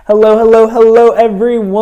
Hello, hello, hello, everyone.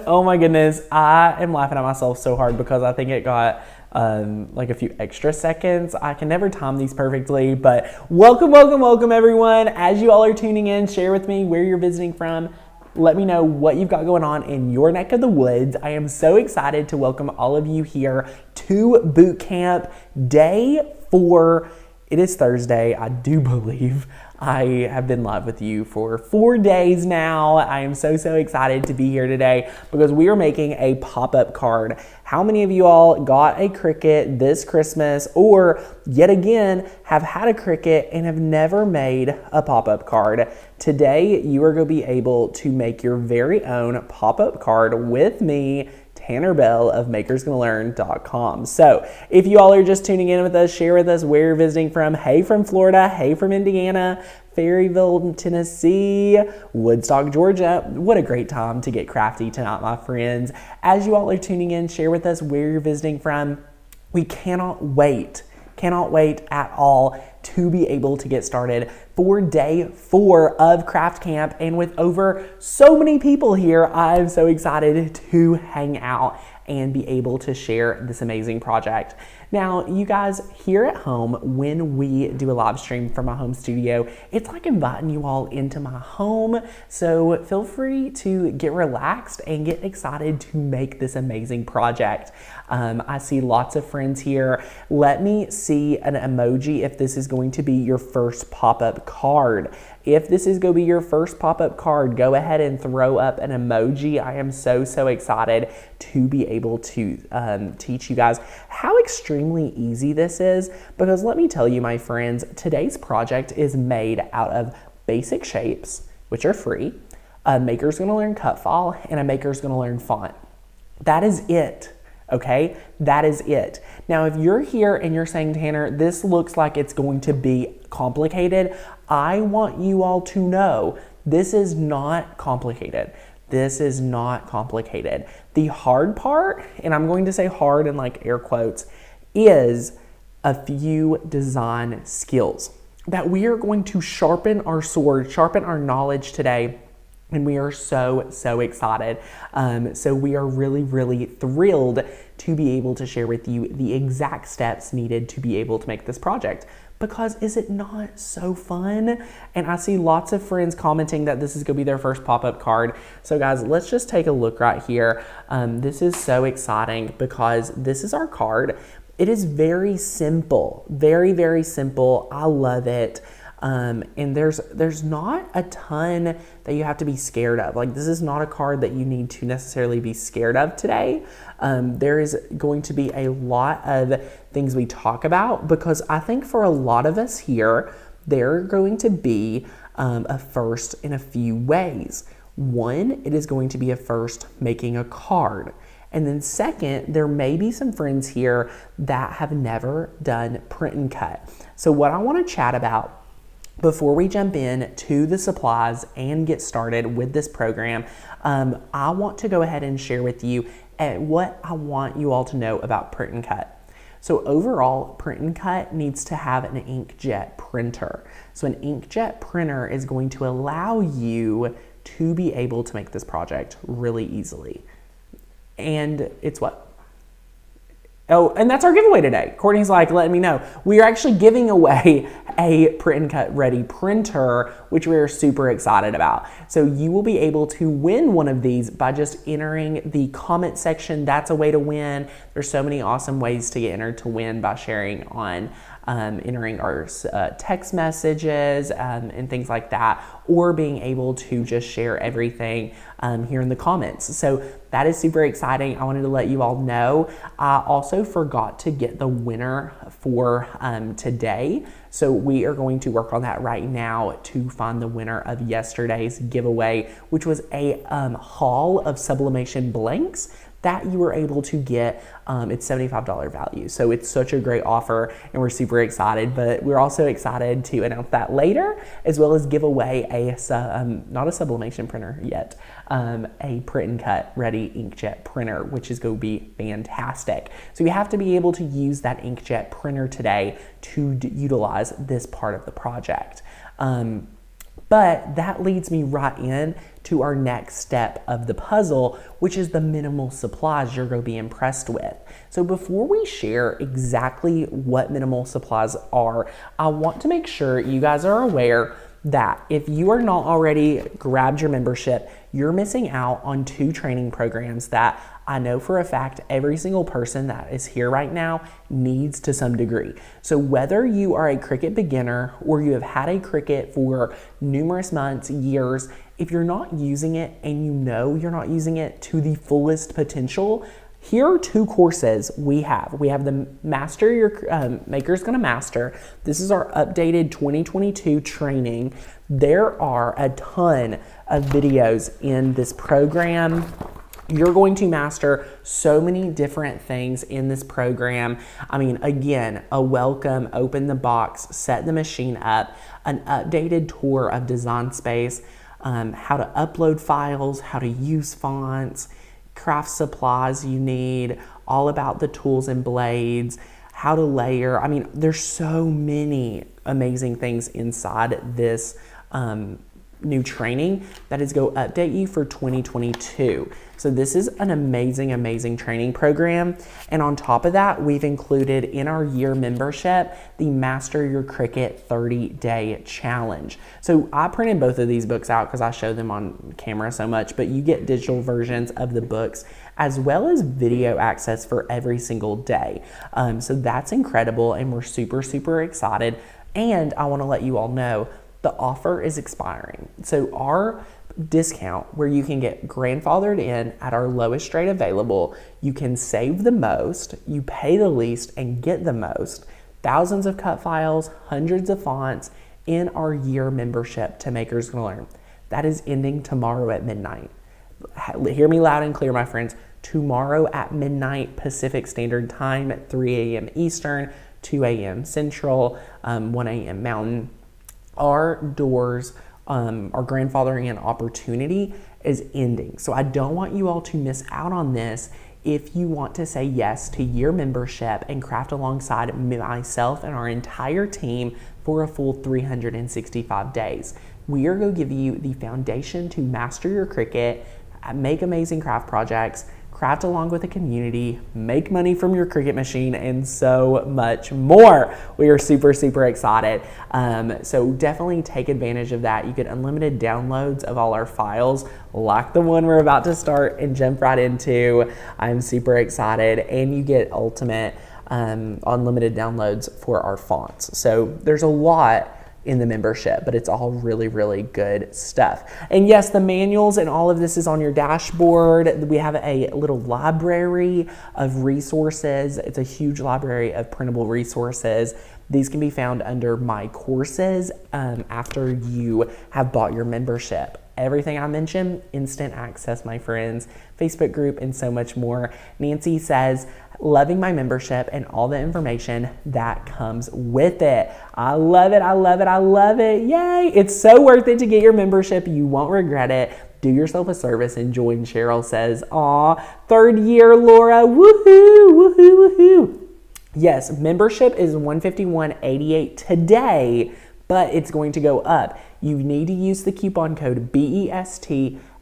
Oh my goodness. I am laughing at myself so hard because I think it got like a few extra seconds. I can never time these perfectly, but welcome, welcome, welcome, everyone. As you all are tuning in, share with me where you're visiting from. Let me know what you've got going on in your neck of the woods. I am so excited to welcome all of you here to boot camp day 4. It is Thursday, I do believe. I have been live with you for 4 days now. I am so excited to be here today because we are making a pop-up card. How many of you all got a Cricut this Christmas or yet again have had a Cricut and have never made a pop-up card? Today, you are going to be able to make your very own pop-up card with me, Tanner Bell of makersgonnalearn.com. So if you all are just tuning in with us, share with us where you're visiting from. Hey from Florida, hey from Indiana, Fayetteville, Tennessee, Woodstock, Georgia. What a great time to get crafty tonight, my friends. As you all are tuning in, share with us where you're visiting from. We cannot wait at all to be able to get started for day 4 of craft camp. And with over so many people here, I'm so excited to hang out and be able to share this amazing project. Now, you guys, here at home, when we do a live stream from my home studio, it's like inviting you all into my home. So feel free to get relaxed and get excited to make this amazing project. I see lots of friends here. Let me see an emoji if this is going to be your first pop-up card. If this is going to be your first pop-up card, go ahead and throw up an emoji. I am so excited to be able to teach you guys how extremely easy this is, because let me tell you, my friends, today's project is made out of basic shapes, which are free, a Maker's Gonna Learn cut file, and a Maker's Gonna Learn font. That is it. Okay, that is it. Now, if you're here and you're saying, Tanner, this looks like it's going to be complicated, I want you all to know this is not complicated. This is not complicated. The hard part, and I'm going to say hard in like air quotes, is a few design skills that we are going to sharpen our sword, sharpen our knowledge today. And we are so excited. So we are really thrilled to be able to share with you the exact steps needed to be able to make this project. Because is it not so fun? And I see lots of friends commenting that this is gonna be their first pop-up card. So guys, let's just take a look right here. This is so exciting because this is our card. It is very simple, very simple. I love it. And there's not a ton that you have to be scared of. Like, this is not a card that you need to necessarily be scared of today. There is going to be a lot of things we talk about, because I think for a lot of us here, there are going to be a first in a few ways. One, it is going to be a first making a card. And then second, there may be some friends here that have never done print and cut. So what I want to chat about before we jump in to the supplies and get started with this program, I want to go ahead and share with you what I want you all to know about print and cut. So overall, print and cut needs to have an inkjet printer. So an inkjet printer is going to allow you to be able to make this project really easily. And it's what? Oh, and that's our giveaway today. Courtney's like, letting me know. We are actually giving away a print and cut ready printer, which we are super excited about. So you will be able to win one of these by just entering the comment section. That's a way to win. There's so many awesome ways to get entered to win by sharing on entering our text messages and things like that, or being able to just share everything here in the comments. So that is super exciting. I wanted to let you all know. I also forgot to get the winner for today. So we are going to work on that right now to find the winner of yesterday's giveaway, which was a haul of sublimation blanks that you were able to get. It's $75 value. So it's such a great offer and we're super excited, but we're also excited to announce that later, as well as give away not a sublimation printer yet, a print and cut ready inkjet printer, which is going to be fantastic. So you have to be able to use that inkjet printer today to utilize this part of the project. But that leads me right in to our next step of the puzzle, which is the minimal supplies you're going to be impressed with. So before we share exactly what minimal supplies are, I want to make sure you guys are aware that if you are not already grabbed your membership, you're missing out on 2 training programs that I know for a fact every single person that is here right now needs to some degree. So whether you are a Cricut beginner or you have had a Cricut for numerous months, years, if you're not using it and you know you're not using it to the fullest potential, here are 2 courses we have. We have the Master Your Maker's Gonna Master. This is our updated 2022 training. There are a ton of videos in this program. You're going to master so many different things in this program. I mean, again, a welcome, open the box, set the machine up, an updated tour of Design Space, how to upload files, how to use fonts, craft supplies you need, all about the tools and blades, how to layer. I mean, there's so many amazing things inside this new training that is going to update you for 2022. So this is an amazing training program. And on top of that, we've included in our year membership, the Master Your Cricut 30-Day Challenge. So I printed both of these books out because I show them on camera so much, but you get digital versions of the books as well as video access for every single day. So that's incredible, and we're super excited. And I want to let you all know the offer is expiring. So our discount, where you can get grandfathered in at our lowest rate available, you can save the most, you pay the least, and get the most. Thousands of cut files, hundreds of fonts in our year membership to Makers Gonna Learn. That is ending tomorrow at midnight. Hear me loud and clear, my friends. Tomorrow at midnight Pacific Standard Time, at 3 a.m. Eastern, 2 a.m. Central, 1 a.m. Mountain. Our doors, our grandfathering in opportunity is ending. So I don't want you all to miss out on this if you want to say yes to year membership and craft alongside myself and our entire team for a full 365 days. We are going to give you the foundation to master your Cricut, make amazing craft projects, craft along with a community, make money from your Cricut machine, and so much more. We are super excited. So definitely take advantage of that. You get unlimited downloads of all our files, like the one we're about to start and jump right into. I'm super excited. And you get ultimate unlimited downloads for our fonts. So there's a lot in the membership, but it's all really good stuff. And yes, the manuals and all of this is on your dashboard. We have a little library of resources. It's a huge library of printable resources. These can be found under My Courses after you have bought your membership. Everything I mentioned, instant access, my friends, Facebook group, and so much more. Nancy says, loving my membership and all the information that comes with it. I love it. Yay. It's so worth it to get your membership. You won't regret it. Do yourself a service and join. Cheryl says, aw, 3rd year, Laura. Woohoo. Yes, membership is $151.88 today, but it's going to go up. You need to use the coupon code BEST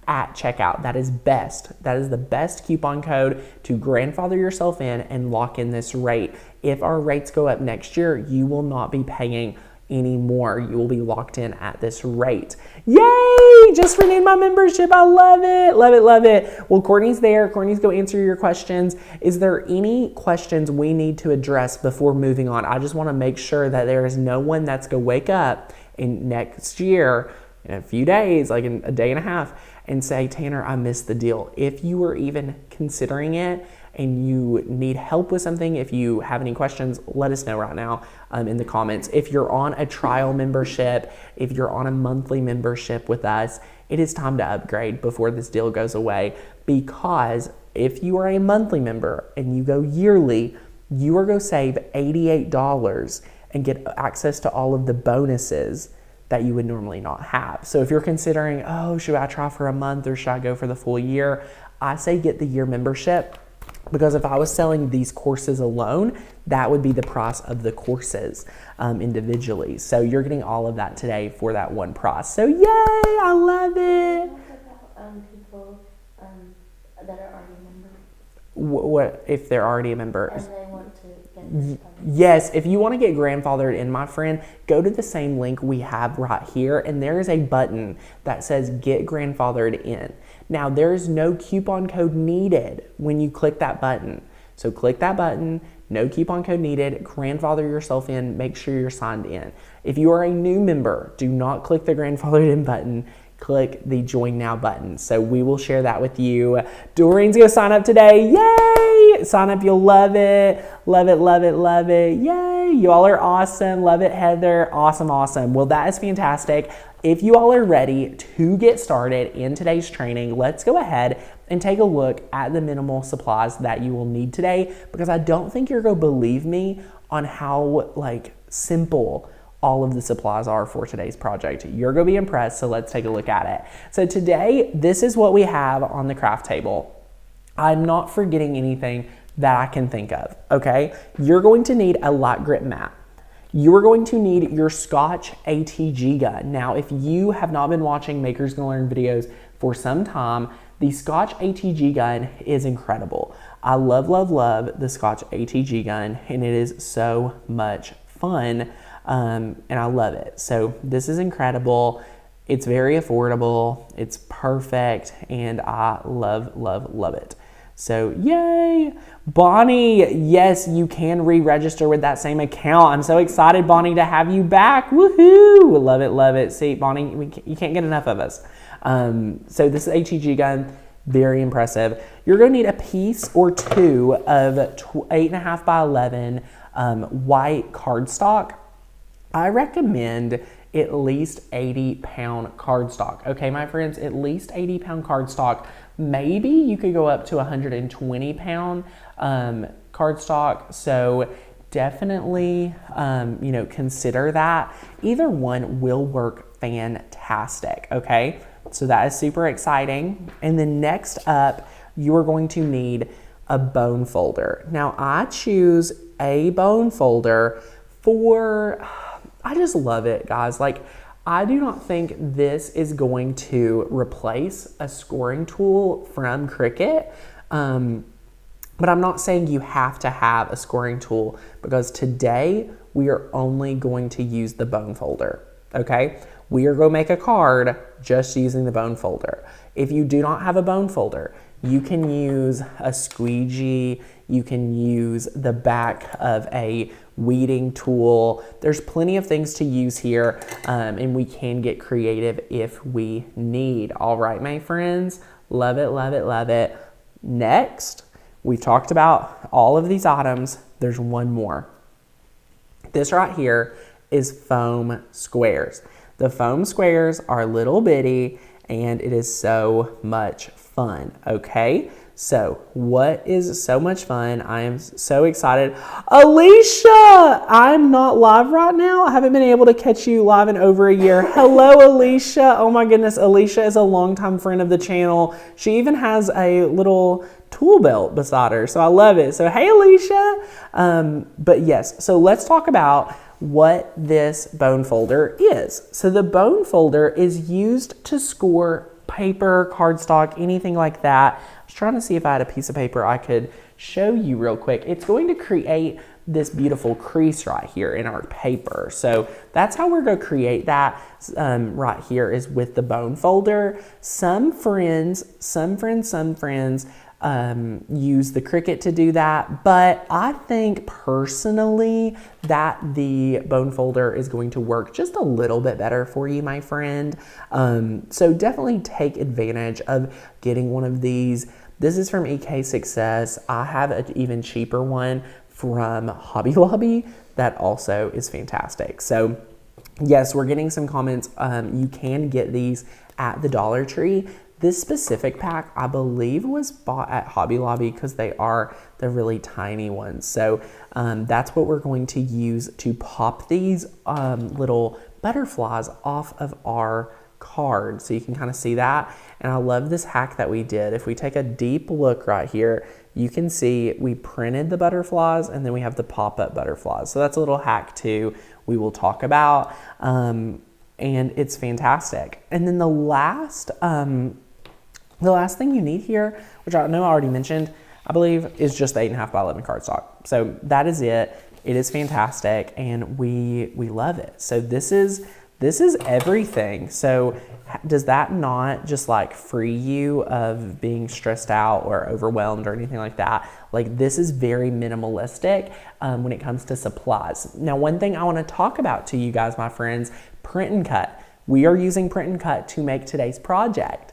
at checkout. That is best. That is the best coupon code to grandfather yourself in and lock in this rate. If our rates go up next year, you will not be paying any more. You will be locked in at this rate. Yay! Just renewed my membership. I love it. Well, Courtney's there. Courtney's going to answer your questions. Is there any questions we need to address before moving on? I just want to make sure that there is no one that's going to wake up in next year, in a few days, like in a day and a half, and say, Tanner, I missed the deal. If you were even considering it and you need help with something, if you have any questions, let us know right now in the comments. If you're on a trial membership, if you're on a monthly membership with us, it is time to upgrade before this deal goes away, because if you are a monthly member and you go yearly, you are going to save $88 and get access to all of the bonuses that you would normally not have. So if you're considering, oh, should I try for a month or should I go for the full year? I say get the year membership. Because if I was selling these courses alone, that would be the price of the courses individually. So you're getting all of that today for that one price. So yay, I love it. What about people that are already members? What if they're already a member? And they want to get this covered? Yes, if you want to get grandfathered in, my friend, go to the same link we have right here, and there is a button that says get grandfathered in. Now, there is no coupon code needed when you click that button. So click that button, no coupon code needed, grandfather yourself in, make sure you're signed in. If you are a new member, do not click the grandfathered in button, click the join now button. So we will share that with you. Doreen's gonna sign up today, yay! Sign up, you'll love it, love it, love it, love it, yay! You all are awesome, love it, Heather, awesome, awesome. Well, that is fantastic. If you all are ready to get started in today's training, let's go ahead and take a look at the minimal supplies that you will need today, because I don't think you're gonna believe me on how simple all of the supplies are for today's project. You're gonna be impressed, so let's take a look at it. So today, this is what we have on the craft table. I'm not forgetting anything that I can think of, okay? You're going to need a light grip mat. You are going to need your Scotch ATG gun. Now, if you have not been watching Makers Gonna Learn videos for some time, the Scotch ATG gun is incredible. I love, love, love the Scotch ATG gun, and it is so much fun, and I love it. So this is incredible. It's very affordable. It's perfect, and I love, love, love it. So yay! Bonnie, yes, you can re-register with that same account. I'm so excited, Bonnie, to have you back. Woohoo! Love it, love it. See, Bonnie, you can't get enough of us. So this is ATG gun, very impressive. You're gonna need a piece or two of 8.5 by 11 white cardstock. I recommend at least 80-pound cardstock. Okay, my friends, at least 80-pound cardstock. Maybe you could go up to 120-pound cardstock. So definitely, consider that. Either one will work fantastic. Okay, so that is super exciting. And then next up, you are going to need a bone folder. Now I choose a bone folder for, I just love it, guys. I do not think this is going to replace a scoring tool from Cricut, but I'm not saying you have to have a scoring tool, because today we are only going to use the bone folder, okay? We are going to make a card just using the bone folder. If you do not have a bone folder, you can use a squeegee, you can use the back of a weeding tool. There's plenty of things to use here, and we can get creative if we need. All right, my friends, love it, love it, love it. Next, we've talked about all of these items. There's one more. This right here is foam squares. The foam squares are little bitty, and it is so much fun, okay? So what is so much fun? I am so excited. Alicia, I'm not live right now. I haven't been able to catch you live in over a year. Hello, Alicia. Oh my goodness, Alicia is a longtime friend of the channel. She even has a little tool belt beside her, so I love it. So hey, Alicia. But yes, so let's talk about what this bone folder is. So the bone folder is used to score paper, cardstock, anything like that. I was trying to see if I had a piece of paper I could show you real quick. It's going to create this beautiful crease right here in our paper. So that's how we're going to create that right here, is with the bone folder. Some friends use the Cricut to do that, but I think personally that the bone folder is going to work just a little bit better for you, my friend. So definitely take advantage of getting one of these. This is from EK Success. I have an even cheaper one from Hobby Lobby that also is fantastic. So yes, we're getting some comments. You can get these at the Dollar Tree. This specific pack, I believe, was bought at Hobby Lobby because they are the really tiny ones. So that's what we're going to use to pop these little butterflies off of our card. So you can kind of see that. And I love this hack that we did. If we take a deep look right here, you can see we printed the butterflies and then we have the pop-up butterflies. So that's a little hack too we will talk about. And it's fantastic. And then the last thing you need here, which I know I already mentioned, I believe, is just the 8.5 by 11 cardstock. So that is it. It is fantastic, and we love it. So this is everything. So does that not just like free you of being stressed out or overwhelmed or anything like that? Like, this is very minimalistic when it comes to supplies. Now, one thing I want to talk about to you guys, my friends, print and cut. We are using print and cut to make today's project.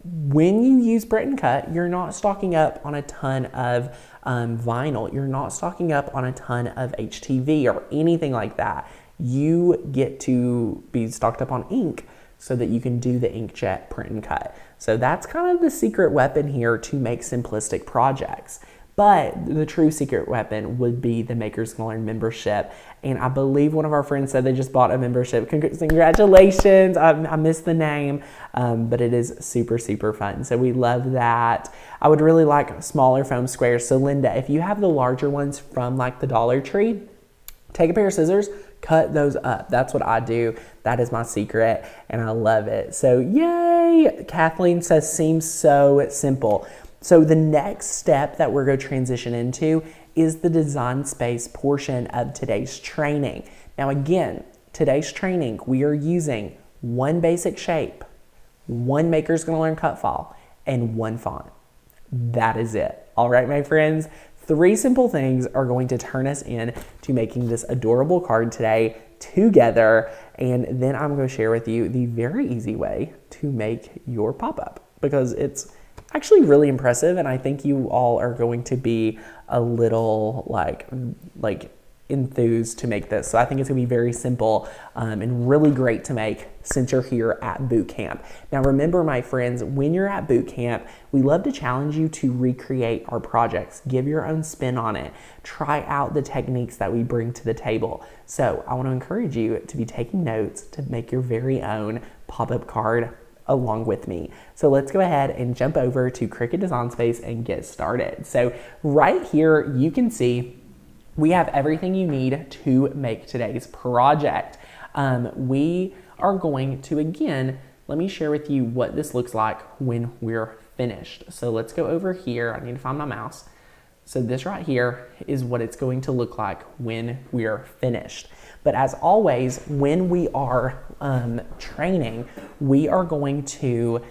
When you use print and cut, you're not stocking up on a ton of vinyl. You're not stocking up on a ton of HTV or anything like that. You get to be stocked up on ink so that you can do the inkjet print and cut. So that's kind of the secret weapon here to make simplistic projects. But the true secret weapon would be the Makers Gonna Learn membership. And I believe one of our friends said they just bought a membership. Congratulations. I missed the name, but it is super, super fun. So we love that. I would really like smaller foam squares. So Linda, if you have the larger ones from like the Dollar Tree, take a pair of scissors, cut those up. That's what I do. That is my secret, and I love it. So yay! Kathleen says, seems so simple. So the next step that we're going to transition into is the design space portion of today's training. Now again, today's training, we are using one basic shape, one Maker's Gonna Learn cut file, and one font. That is it. All right, my friends, 3 simple things are going to turn us in to making this adorable card today together. And then I'm going to share with you the very easy way to make your pop-up, because it's actually really impressive, and I think you all are going to be a little like enthused to make this. So I think it's gonna be very simple and really great to make since you're here at boot camp. Now remember, my friends, when you're at boot camp, we love to challenge you to recreate our projects, give your own spin on it, try out the techniques that we bring to the table. So I want to encourage you to be taking notes to make your very own pop-up card along with me. So let's go ahead and jump over to Cricut Design Space and get started. So right here, you can see we have everything you need to make today's project. We are going to, again, let me share with you what this looks like when we're finished. So let's go over here. I need to find my mouse. So this right here is what it's going to look like when we're finished. But as always, when we are training, we are going to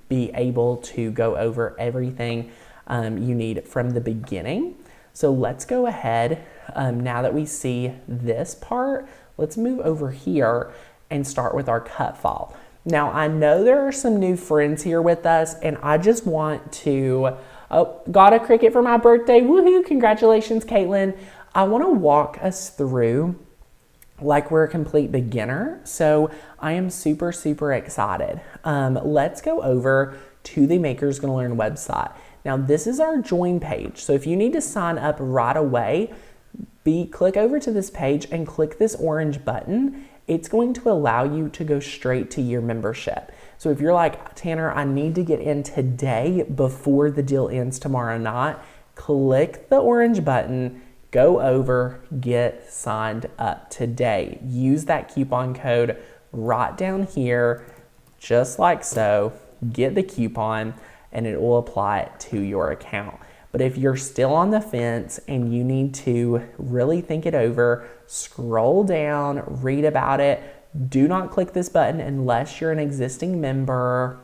be able to go over everything you need from the beginning. So let's go ahead, now that we see this part, let's move over here and start with our cut file. Now I know there are some new friends here with us, and I just want to, got a Cricut for my birthday, woohoo, congratulations Caitlin. I want to walk us through like we're a complete beginner. So I am super, super excited. Let's go over to the Makers Gonna Learn website. Now this is our join page. So if you need to sign up right away, click over to this page and click this orange button. It's going to allow you to go straight to your membership. So if you're like, Tanner, I need to get in today before the deal ends tomorrow night, click the orange button, go over, get signed up today. Use that coupon code right down here, just like so. Get the coupon and it will apply it to your account. But if you're still on the fence and you need to really think it over, scroll down, read about it. Do not click this button unless you're an existing member,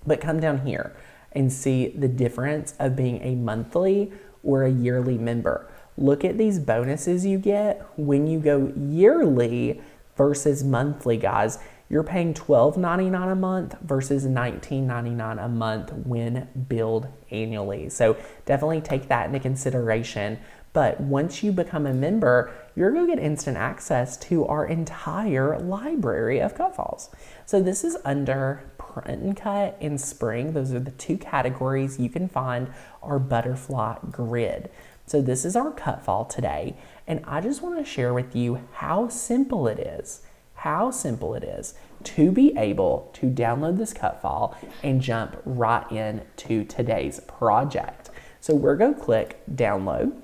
but come down here and see the difference of being a monthly or a yearly member. Look at these bonuses you get when you go yearly versus monthly, guys. You're paying $12.99 a month versus $19.99 a month when billed annually. So definitely take that into consideration. But once you become a member, you're going to get instant access to our entire library of cut files. So this is under print and cut and spring. Those are the 2 categories you can find our butterfly grid. So this is our cut file today, and I just want to share with you how simple it is, how simple it is to be able to download this cut file and jump right into today's project. So we're going to click download,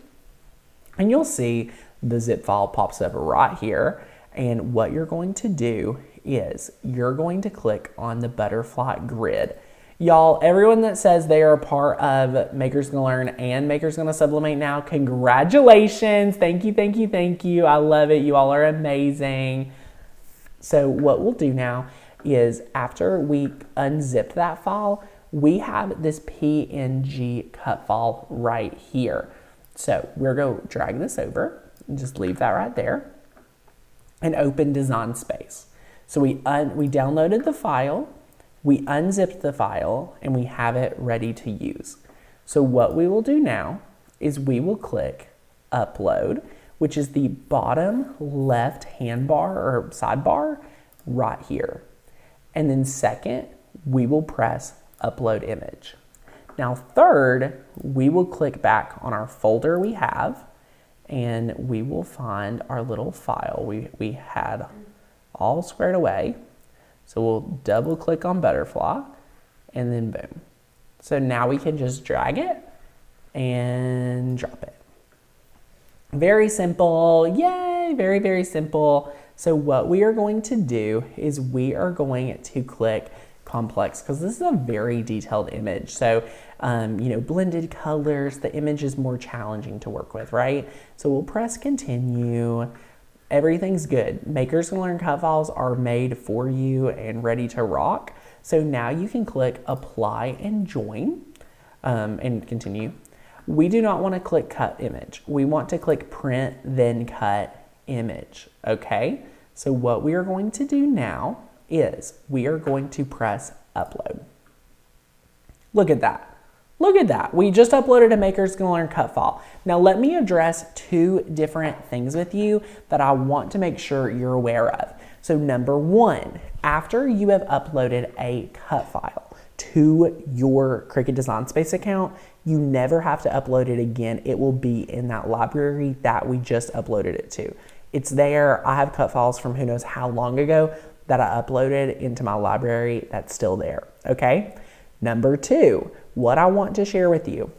and you'll see the zip file pops up right here. And what you're going to do is you're going to click on the butterfly grid. Y'all, everyone that says they are a part of Makers Gonna Learn and Makers Gonna Sublimate Now, congratulations. Thank you, thank you, thank you. I love it. You all are amazing. So what we'll do now is after we unzip that file, we have this PNG cut file right here. So we're going to drag this over and just leave that right there and open Design Space. So we downloaded the file, we unzipped the file, and we have it ready to use. So what we will do now is we will click Upload, which is the bottom left handbar or sidebar right here. And then second, we will press Upload Image. Now third, we will click back on our folder we have, and we will find our little file we had all squared away. So we'll double click on butterfly, and then boom. So now we can just drag it and drop it. Very simple, yay, very, very simple. So what we are going to do is we are going to click complex, because this is a very detailed image. So, blended colors, the image is more challenging to work with, right? So we'll press continue. Everything's good. Makers Gonna Learn cut files are made for you and ready to rock. So now you can click apply and join and continue. We do not want to click cut image. We want to click print, then cut image, okay? So what we are going to do now is we are going to press upload. Look at that. Look at that. We just uploaded a Makers Gonna Learn cut file. Now let me address two different things with you that I want to make sure you're aware of. So number one, after you have uploaded a cut file to your Cricut Design Space account, you never have to upload it again. It will be in that library that we just uploaded it to. It's there. I have cut files from who knows how long ago that I uploaded into my library that's still there, okay? Number two, what I want to share with you,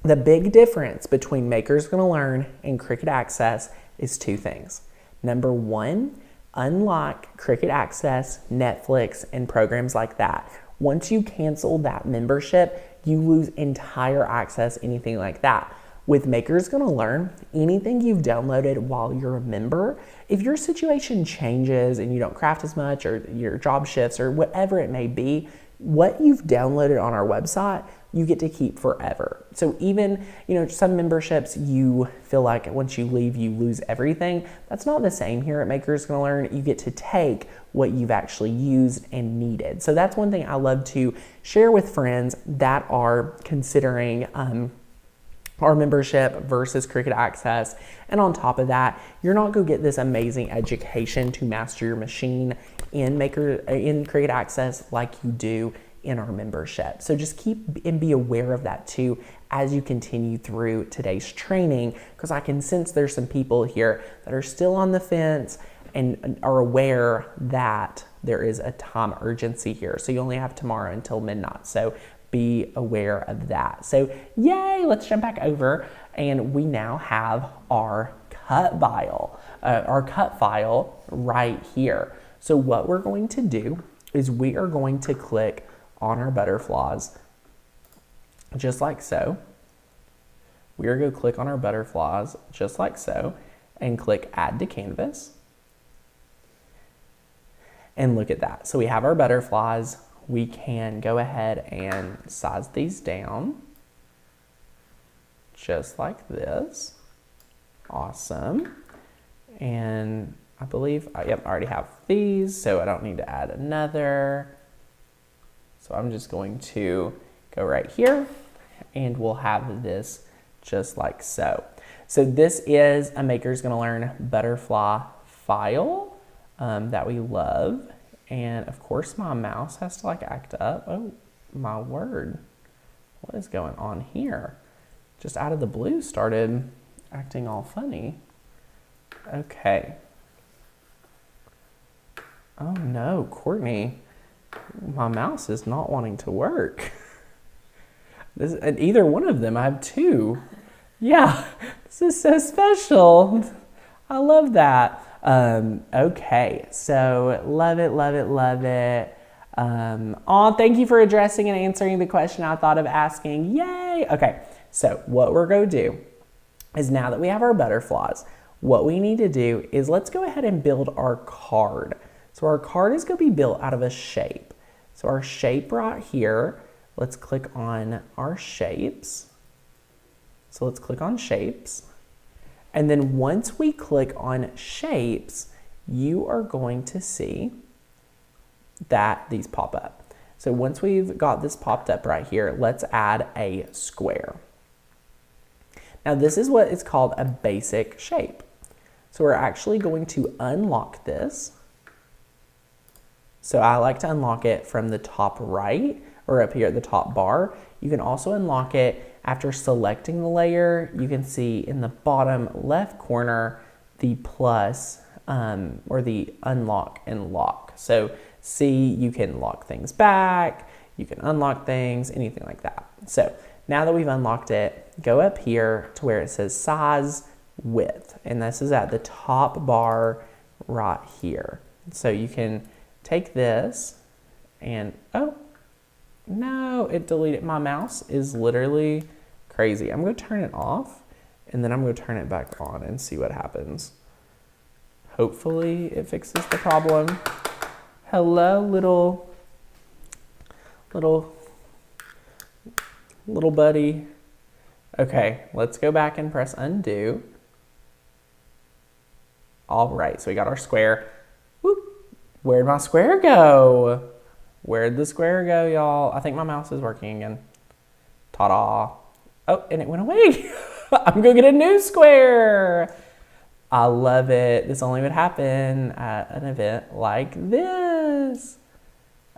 the big difference between Makers Gonna Learn and Cricut Access is two things. Number one, unlike Cricut Access, Netflix, and programs like that, once you cancel that membership, you lose entire access, anything like that. With Makers Gonna Learn, anything you've downloaded while you're a member, if your situation changes and you don't craft as much or your job shifts or whatever it may be, what you've downloaded on our website, you get to keep forever. So even, some memberships you feel like once you leave, you lose everything. That's not the same here at Makers Gonna Learn. You get to take what you've actually used and needed. So that's one thing I love to share with friends that are considering our membership versus Cricut Access. And on top of that, you're not going to get this amazing education to master your machine in Cricut Access like you do in our membership. So just keep and be aware of that too as you continue through today's training, because I can sense there's some people here that are still on the fence and are aware that there is a time urgency here. So you only have tomorrow until midnight. So be aware of that. So yay, let's jump back over, and we now have our cut file right here. So what we're going to do is we are going to click on our butterflies just like so. We are going to click on our butterflies just like so and click add to canvas. And look at that. So we have our butterflies. We can go ahead and size these down just like this. Awesome. And I believe, yep, I already have these, so I don't need to add another. So I'm just going to go right here, and we'll have this just like so. So this is a Makers Gonna Learn butterfly file that we love. And of course my mouse has to act up. Oh my word, what is going on here? Just out of the blue started acting all funny. Okay. Oh no, Courtney, my mouse is not wanting to work. And either one of them, I have two. Yeah, this is so special. I love that. Okay, so love it, love it, love it. Thank you for addressing and answering the question I thought of asking. Yay! Okay, so what we're going to do is now that we have our butterflies, what we need to do is let's go ahead and build our card. So our card is going to be built out of a shape. So our shape right here, let's click on our shapes. So let's click on shapes. And then once we click on shapes, you are going to see that these pop up. So once we've got this popped up right here, let's add a square. Now this is what is called a basic shape. So we're actually going to unlock this. So I like to unlock it from the top right or up here at the top bar. You can also unlock it after selecting the layer. You can see in the bottom left corner the plus or the unlock and lock. So see, you can lock things back, you can unlock things, anything like that. So now that we've unlocked it, go up here to where it says size width, and this is at the top bar right here. So you can take this and, oh, no, it deleted. My mouse is literally crazy. I'm going to turn it off and then I'm going to turn it back on and see what happens. Hopefully it fixes the problem. Hello, little buddy. Okay, let's go back and press undo. All right, so we got our square. Whoop. Where'd my square go? Where'd the square go, y'all? I think my mouse is working again. Ta-da. Oh, and it went away. I'm gonna get a new square. I love it. This only would happen at an event like this.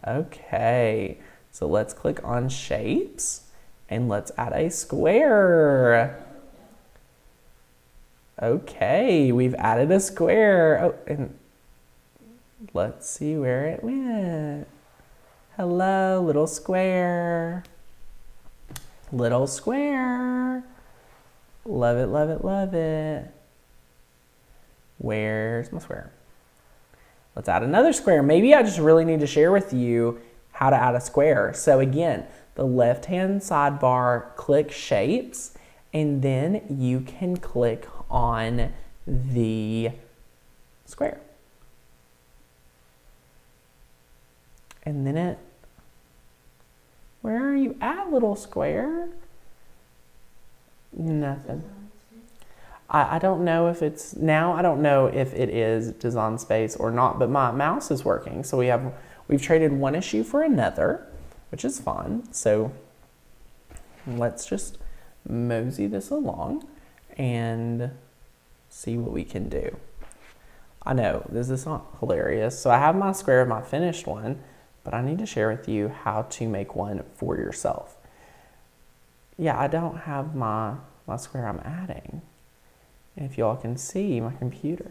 Okay, so let's click on shapes and let's add a square. Okay, we've added a square. Oh, and let's see where it went. Hello, little square. Little square. Love it, love it, love it. Where's my square? Let's add another square. Maybe I just really need to share with you how to add a square. So again, the left-hand sidebar, click shapes, and then you can click on the square. And then where are you at, little square? Nothing. I don't know if it's, now I don't know if it is Design Space or not, but my mouse is working. So we've traded one issue for another, which is fun. So let's just mosey this along and see what we can do. I know, this is not hilarious. So I have my square of my finished one, but I need to share with you how to make one for yourself. Yeah, I don't have my square I'm adding. And if y'all can see my computer.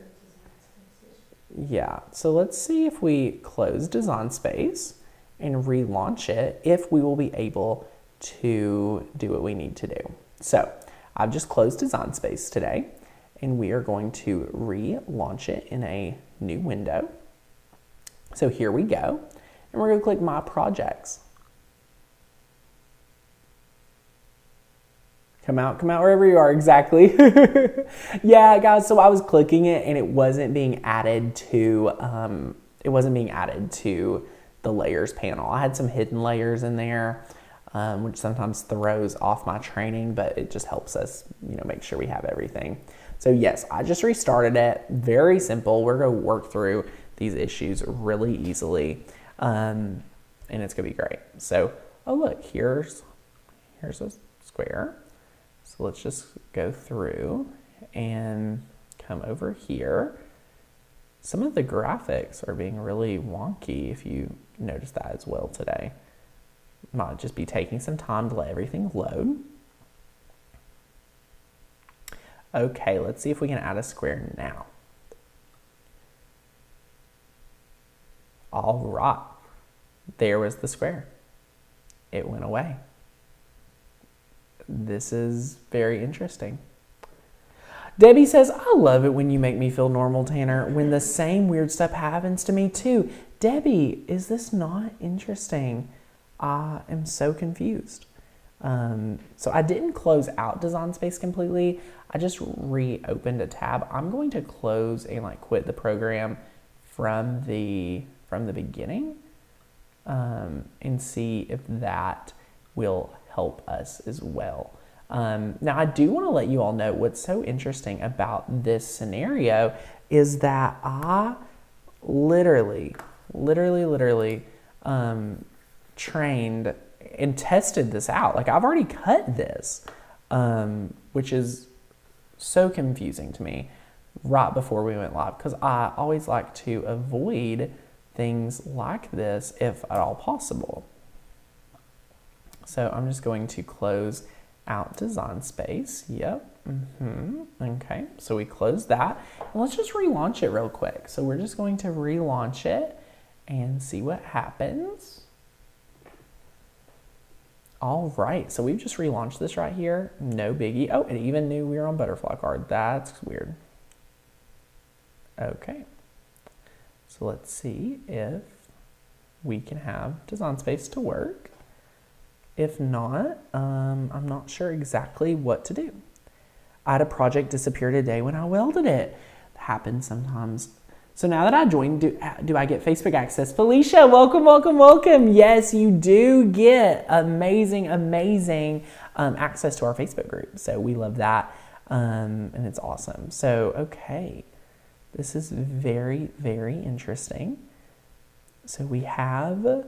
Yeah, so let's see if we close Design Space and relaunch it, if we will be able to do what we need to do. So I've just closed Design Space today, and we are going to relaunch it in a new window. So here we go, and we're going to click My Projects. Come out wherever you are, exactly. Yeah, guys, so I was clicking it and it wasn't being added to the layers panel. I had some hidden layers in there, which sometimes throws off my training, but it just helps us, make sure we have everything. So yes, I just restarted it. Very simple. We're going to work through these issues really easily, and it's going to be great. So, oh look, here's a square. So let's just go through and come over here. Some of the graphics are being really wonky, if you notice that as well today. Might just be taking some time to let everything load. Okay, let's see if we can add a square now. All right. There was the square. It went away. This is very interesting. Debbie says, I love it when you make me feel normal, Tanner, when the same weird stuff happens to me too. Debbie, is this not interesting? I am so confused. So I didn't close out Design Space completely. I just reopened a tab. I'm going to close and quit the program from the beginning and see if that will help us as well. Now, I do want to let you all know what's so interesting about this scenario is that I literally trained and tested this out. I've already cut this, which is so confusing to me right before we went live, because I always like to avoid things like this if at all possible. So I'm just going to close out Design Space. Yep. Okay, so we closed that. And let's just relaunch it real quick. So we're just going to relaunch it and see what happens. All right, so we've just relaunched this right here. No biggie. Oh, it even knew we were on Butterfly Card. That's weird. Okay, so let's see if we can have Design Space to work. If not, I'm not sure exactly what to do. I had a project disappear today when I welded it. It happens sometimes. So now that I joined, do I get Facebook access? Felicia, welcome, welcome, welcome. Yes, you do get amazing access to our Facebook group. So we love that, and it's awesome. So, okay, this is very, very interesting. So we have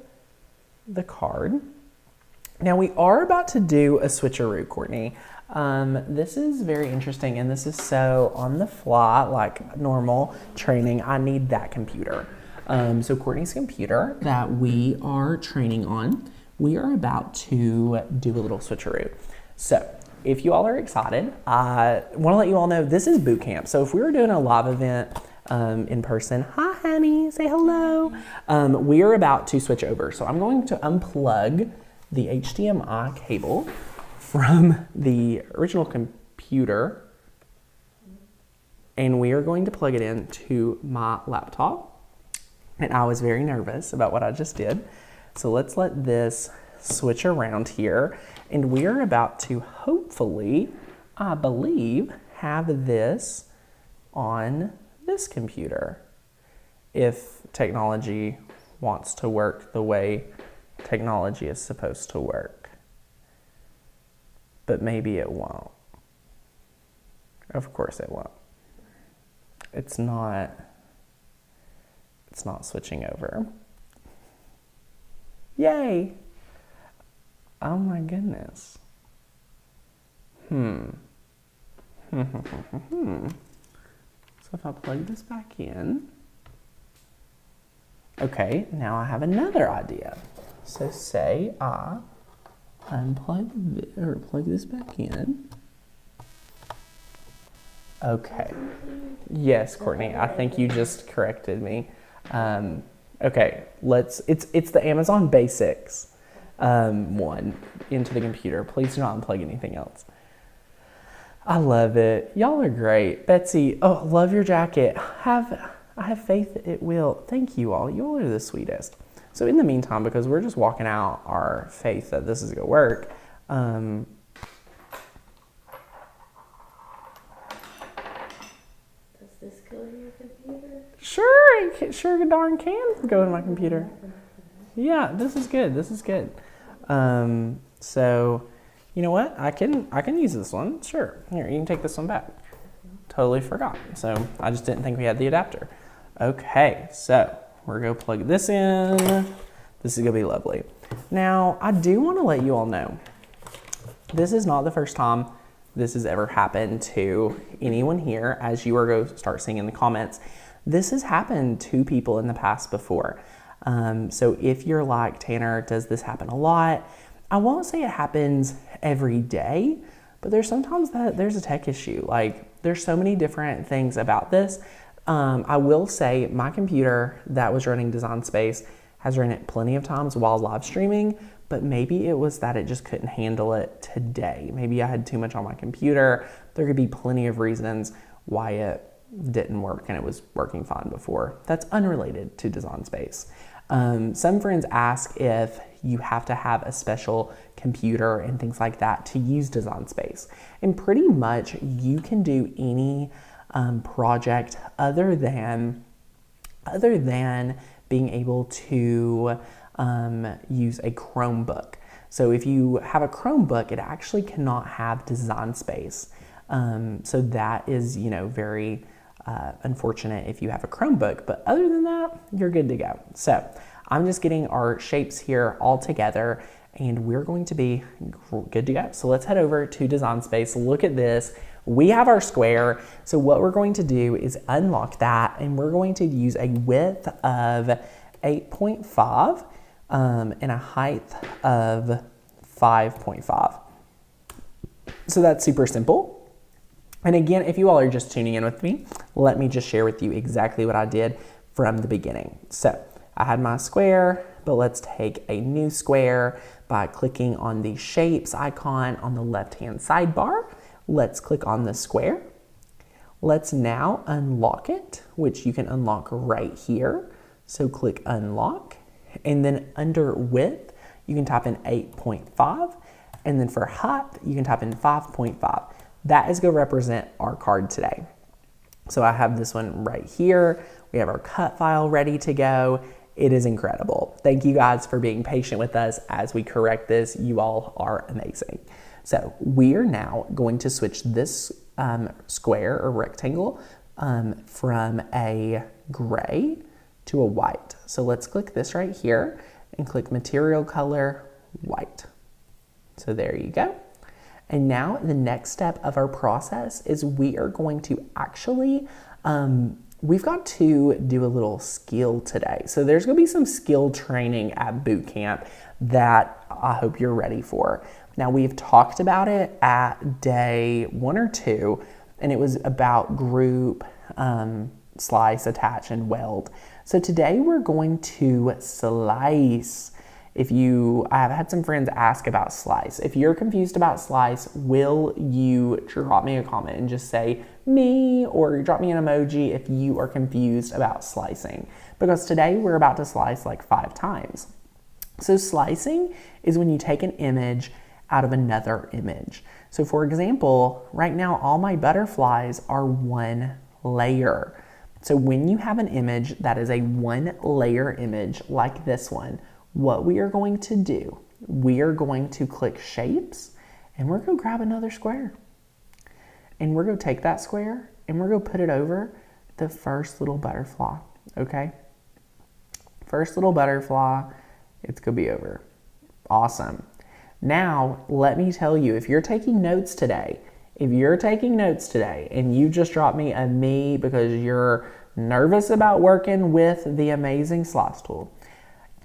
the card. Now we are about to do a switcheroo, Courtney. This is very interesting, and this is so on the fly, like normal training. I need that computer. So Courtney's computer that we are training on, we are about to do a little switcheroo. So if you all are excited, I want to let you all know this is boot camp. So if we were doing a live event in person, hi honey, say hello. We are about to switch over. So I'm going to unplug the HDMI cable from the original computer, and we are going to plug it into my laptop. And I was very nervous about what I just did. So let's let this switch around here, and we are about to hopefully, I believe, have this on this computer, if technology wants to work the way technology is supposed to work. But maybe it won't. Of course it won't. It's not switching over. Yay! Oh my goodness. So if I plug this back in. Okay, now I have another idea. So say I plug this back in. Okay. Yes, Courtney, I think you just corrected me. Okay, it's the Amazon Basics one into the computer. Please do not unplug anything else. I love it. Y'all are great. Betsy, oh, love your jacket. I have faith that it will. Thank you all. You all are the sweetest. So in the meantime, because we're just walking out our faith that this is going to work, Does this go in your computer? Sure darn can go in my computer. Yeah, this is good. This is good. So, you know what? I can use this one. Sure. Here, you can take this one back. Totally forgot. So I just didn't think we had the adapter. Okay, so we're going to plug this in. This is going to be lovely. Now, I do want to let you all know, this is not the first time this has ever happened to anyone here, as you are going to start seeing in the comments. This has happened to people in the past before. So if you're like, Tanner, does this happen a lot? I won't say it happens every day, but there's sometimes that there's a tech issue. Like, there's so many different things about this. I will say my computer that was running Design Space has run it plenty of times while live streaming, but maybe it was that it just couldn't handle it today. Maybe I had too much on my computer. There could be plenty of reasons why it didn't work and it was working fine before. That's unrelated to Design Space. Some friends ask if you have to have a special computer and things like that to use Design Space. And pretty much you can do any project other than being able to use a Chromebook. So if you have a Chromebook, it actually cannot have Design Space. So that is, very unfortunate if you have a Chromebook, but other than that, you're good to go. So I'm just getting our shapes here all together and we're going to be good to go. So let's head over to Design Space. Look at this. We have our square. So what we're going to do is unlock that and we're going to use a width of 8.5 and a height of 5.5. So that's super simple. And again, if you all are just tuning in with me, let me just share with you exactly what I did from the beginning. So I had my square, but let's take a new square by clicking on the shapes icon on the left-hand sidebar. Let's click on the square. Let's now unlock it, which you can unlock right here. So click unlock, and then under width, you can type in 8.5, and then for height, you can type in 5.5. That is going to represent our card today. So I have this one right here. We have our cut file ready to go. It is incredible. Thank you guys for being patient with us as we correct this. You all are amazing. So we are now going to switch this square or rectangle from a gray to a white. So let's click this right here and click material color white. So there you go. And now the next step of our process is we are going to actually, we've got to do a little skill today. So there's going to be some skill training at boot camp that I hope you're ready for. Now we've talked about it at day 1 or 2, and it was about group, slice, attach, and weld. So today we're going to slice. I've had some friends ask about slice. If you're confused about slice, will you drop me a comment and just say me, or drop me an emoji if you are confused about slicing? Because today we're about to slice like 5 times. So slicing is when you take an image out of another image. So for example, right now all my butterflies are 1 layer. So when you have an image that is a 1 layer image like this one, what we are going to do, we are going to click shapes and we're going to grab another square. And we're going to take that square and we're going to put it over the first little butterfly, okay? First little butterfly, it's going to be over. Awesome. Now, let me tell you, if you're taking notes today and you just dropped me a me because you're nervous about working with the amazing slice tool,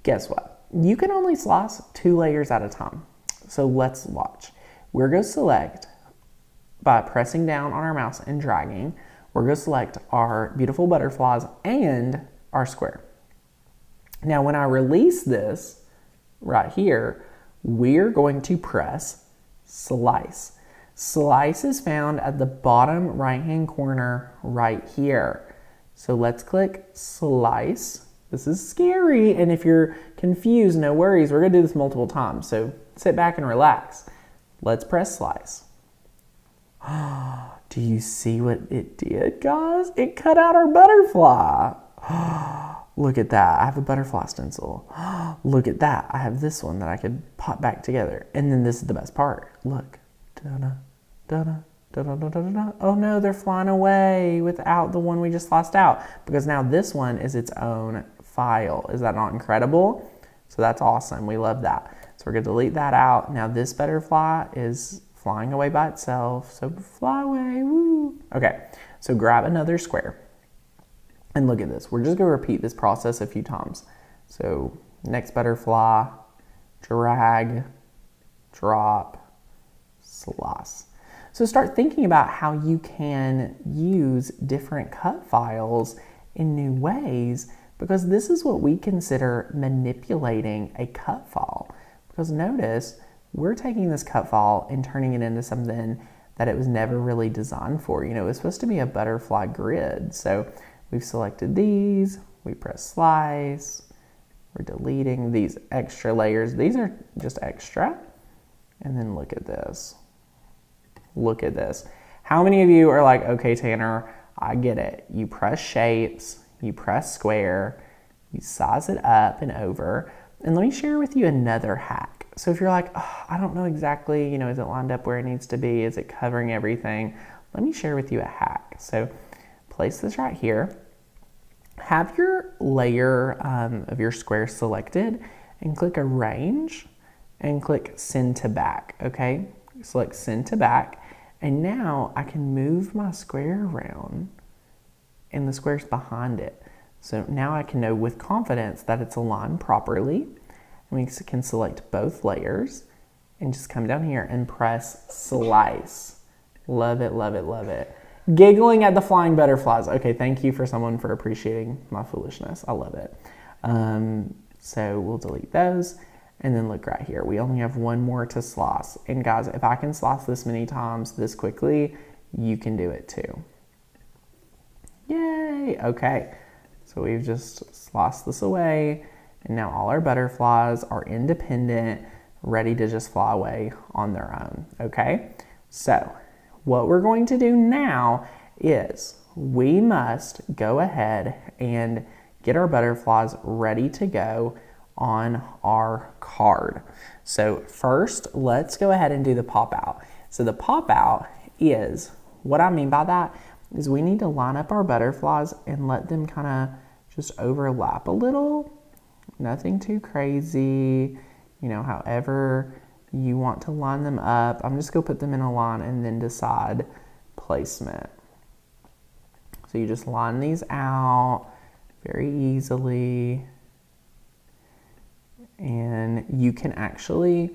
guess what? You can only slice 2 layers at a time. So let's watch. We're going to select by pressing down on our mouse and dragging. We're going to select our beautiful butterflies and our square. Now, when I release this right here, we're going to press slice. Slice is found at the bottom right-hand corner right here. So let's click slice. This is scary, and if you're confused, no worries. We're going to do this multiple times, so sit back and relax. Let's press slice. Do you see what it did, guys? It cut out our butterfly. Look at that. I have a butterfly stencil. Look at that. I have this one that I could pop back together. And then this is the best part. Look. Da-da, da-da, da-da, da-da, da-da. Oh no, they're flying away without the one we just sliced out, because now this one is its own file. Is that not incredible? So that's awesome. We love that. So we're going to delete that out. Now this butterfly is flying away by itself. So fly away. Woo. Okay. So grab another square. And look at this. We're just going to repeat this process a few times. So next butterfly, drag, drop, slice. So start thinking about how you can use different cut files in new ways, because this is what we consider manipulating a cut file. Because notice, we're taking this cut file and turning it into something that it was never really designed for. You know, it was supposed to be a butterfly grid. So we've selected these, we press slice, we're deleting these extra layers. These are just extra. And then look at this. Look at this. How many of you are like, okay, Tanner, I get it. You press shapes, you press square, you size it up and over. And let me share with you another hack. So if you're like, oh, I don't know exactly, you know, is it lined up where it needs to be? Is it covering everything? Let me share with you a hack. So place this right here. Have your layer of your square selected and click Arrange and click Send to Back, okay? Select Send to Back. And now I can move my square around and the square's behind it. So now I can know with confidence that it's aligned properly. And we can select both layers and just come down here and press Slice. Love it, love it, love it. Giggling at the flying butterflies. Okay, thank you for someone for appreciating my foolishness. I love it. So we'll delete those. And then look right here. We only have one more to slice. And guys, if I can slice this many times this quickly, you can do it too. Yay! Okay, so we've just sliced this away. And now all our butterflies are independent, ready to just fly away on their own, okay? So what we're going to do now is we must go ahead and get our butterflies ready to go on our card. So first, let's go ahead and do the pop out. So the pop out is, what I mean by that is we need to line up our butterflies and let them kind of just overlap a little. Nothing too crazy, you know, however you want to line them up. I'm just gonna put them in a line and then decide placement. So you just line these out very easily. And you can actually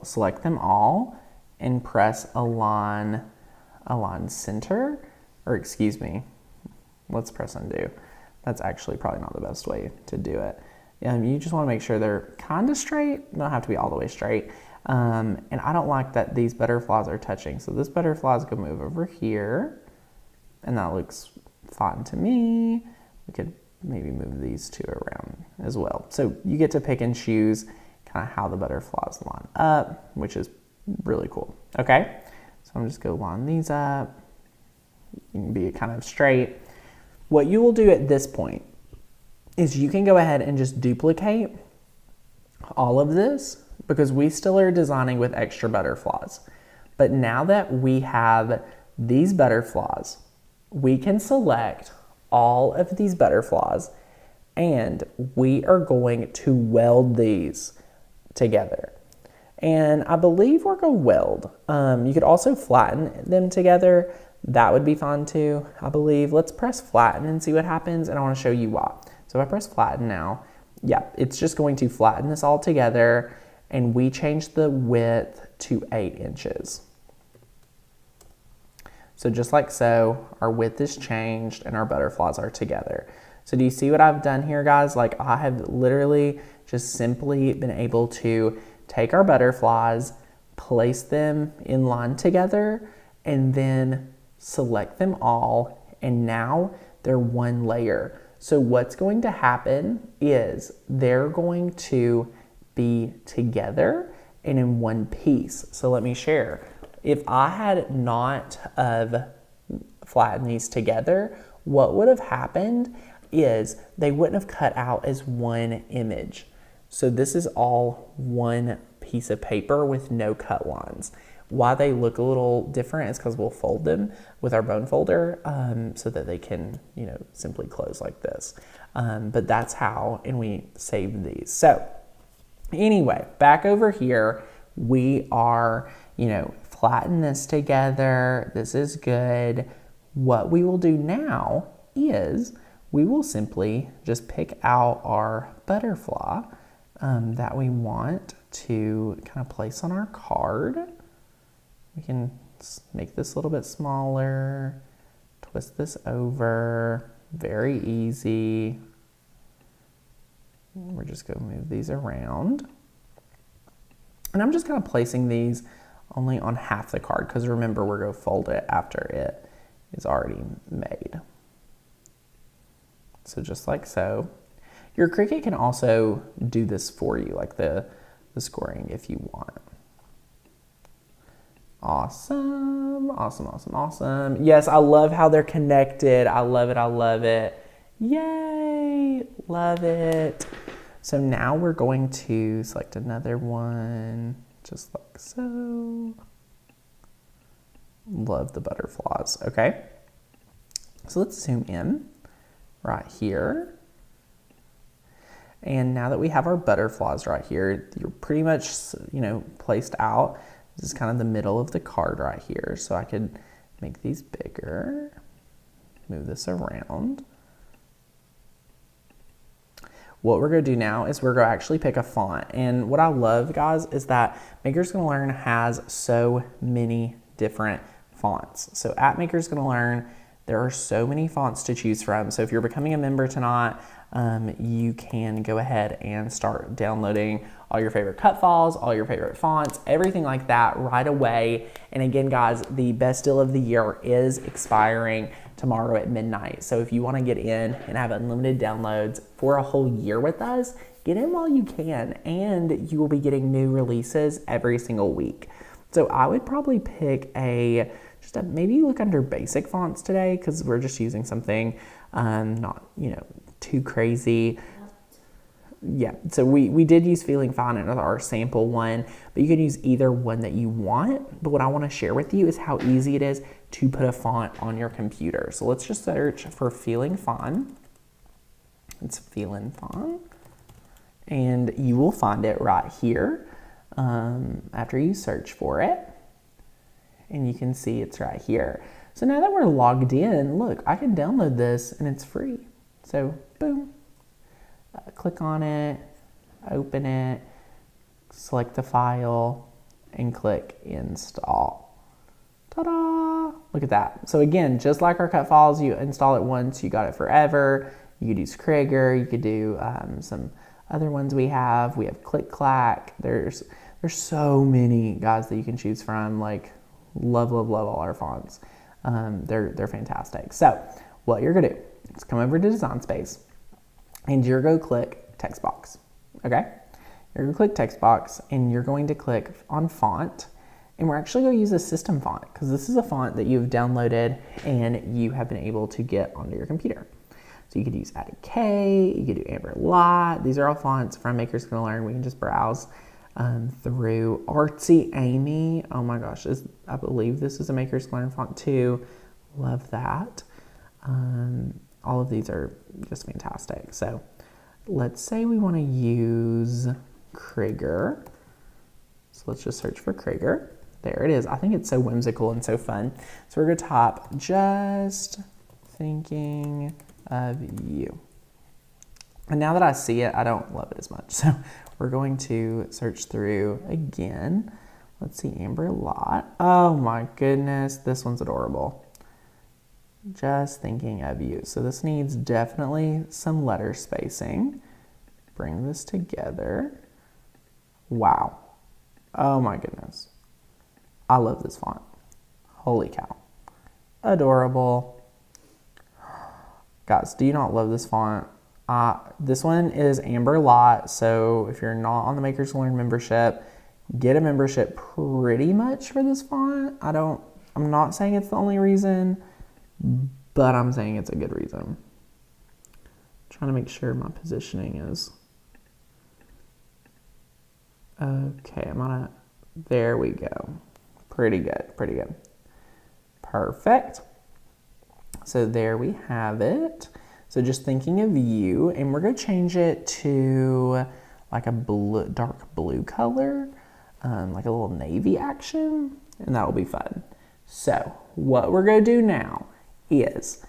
select them all and press align center, or excuse me, let's press undo. That's actually probably not the best way to do it. You just want to make sure they're kind of straight, don't have to be all the way straight. And I don't like that these butterflies are touching. So this butterfly is going to move over here, and that looks fine to me. We could maybe move these two around as well. So you get to pick and choose kind of how the butterflies line up, which is really cool. Okay, so I'm just going to line these up. You can be kind of straight. What you will do at this point is you can go ahead and just duplicate all of this, because we still are designing with extra butterflies. But now that we have these butterflies, we can select all of these butterflies and we are going to weld these together. And I believe we're going to weld. You could also flatten them together. That would be fun too, I believe. Let's press flatten and see what happens, and I want to show you why. So if I press flatten now, yeah, it's just going to flatten this all together, and we change the width to 8 inches. So just like so, our width is changed and our butterflies are together. So do you see what I've done here, guys? Like, I have literally just simply been able to take our butterflies, place them in line together, and then select them all, and now they're one layer. So what's going to happen is they're going to be together and in one piece. So let me share. If I had not flattened these together, what would have happened is they wouldn't have cut out as one image. So this is all one piece of paper with no cut lines. Why they look a little different is because we'll fold them with our bone folder so that they can, you know, simply close like this. But that's how, and we saved these. So anyway, back over here, we are, you know, flatten this together. This is good. What we will do now is we will simply just pick out our butterfly that we want to kind of place on our card. We can Let's make this a little bit smaller, twist this over, very easy. We're just going to move these around. And I'm just kind of placing these only on half the card because remember, we're going to fold it after it is already made. So just like so. Your Cricut can also do this for you, like the scoring if you want. Awesome, awesome, awesome, awesome. Yes, I love how they're connected. I love it, I love it. Yay, love it. So now we're going to select another one, just like so. Love the butterflies, okay? So let's zoom in right here. And now that we have our butterflies right here, you're pretty much, placed out. This is kind of the middle of the card right here. So I could make these bigger, move this around. What we're going to do now is we're going to actually pick a font. And what I love, guys, is that Maker's Gonna Learn has so many different fonts. So at Maker's Gonna Learn, there are so many fonts to choose from. So if you're becoming a member tonight, you can go ahead and start downloading all your favorite cut files, all your favorite fonts, everything like that right away. And again, guys, the best deal of the year is expiring tomorrow at midnight. So if you want to get in and have unlimited downloads for a whole year with us, get in while you can, and you will be getting new releases every single week. So I would probably pick maybe look under basic fonts today because we're just using something not, too crazy. Yeah, so we did use Feeling Fine in our sample one, but you can use either one that you want. But what I want to share with you is how easy it is to put a font on your computer. So let's just search for Feeling Fine. It's Feeling Fine. And you will find it right here after you search for it. And you can see it's right here. So now that we're logged in, look, I can download this and it's free. So boom, click on it, open it, select the file, and click install. Ta-da! Look at that. So again, just like our cut files, you install it once, you got it forever. You could use Krieger, you could do some other ones we have. We have Click Clack. There's so many, guys, that you can choose from. Like, love, love, love all our fonts. They're fantastic. So what you're gonna do is come over to Design Space and you're going to click text box, okay? You're going to click text box and you're going to click on font, and we're actually going to use a system font because this is a font that you've downloaded and you have been able to get onto your computer. So you could use Added K, you could do Amber Light. These are all fonts from Maker's Gonna Learn. We can just browse through Artsy Amy. Oh my gosh, I believe this is a Maker's Gonna Learn font too. Love that. All of these are just fantastic. So let's say we want to use Krieger. So let's just search for Krieger. There it is. I think it's so whimsical and so fun. So we're going to type just thinking of you. And now that I see it, I don't love it as much. So we're going to search through again. Let's see, Amber Light. Oh my goodness, this one's adorable. Just thinking of you. So this needs definitely some letter spacing. Bring this together. Wow. Oh my goodness. I love this font. Holy cow. Adorable. Guys, do you not love this font? This one is Amber Light. So if you're not on the Maker's Gonna Learn membership, get a membership pretty much for this font. I'm not saying it's the only reason, but I'm saying it's a good reason. I'm trying to make sure my positioning is okay. There we go. Pretty good, pretty good. Perfect. So there we have it. So just thinking of you, and we're gonna change it to like a dark blue color, like a little navy action, and that will be fun. So what we're gonna do now is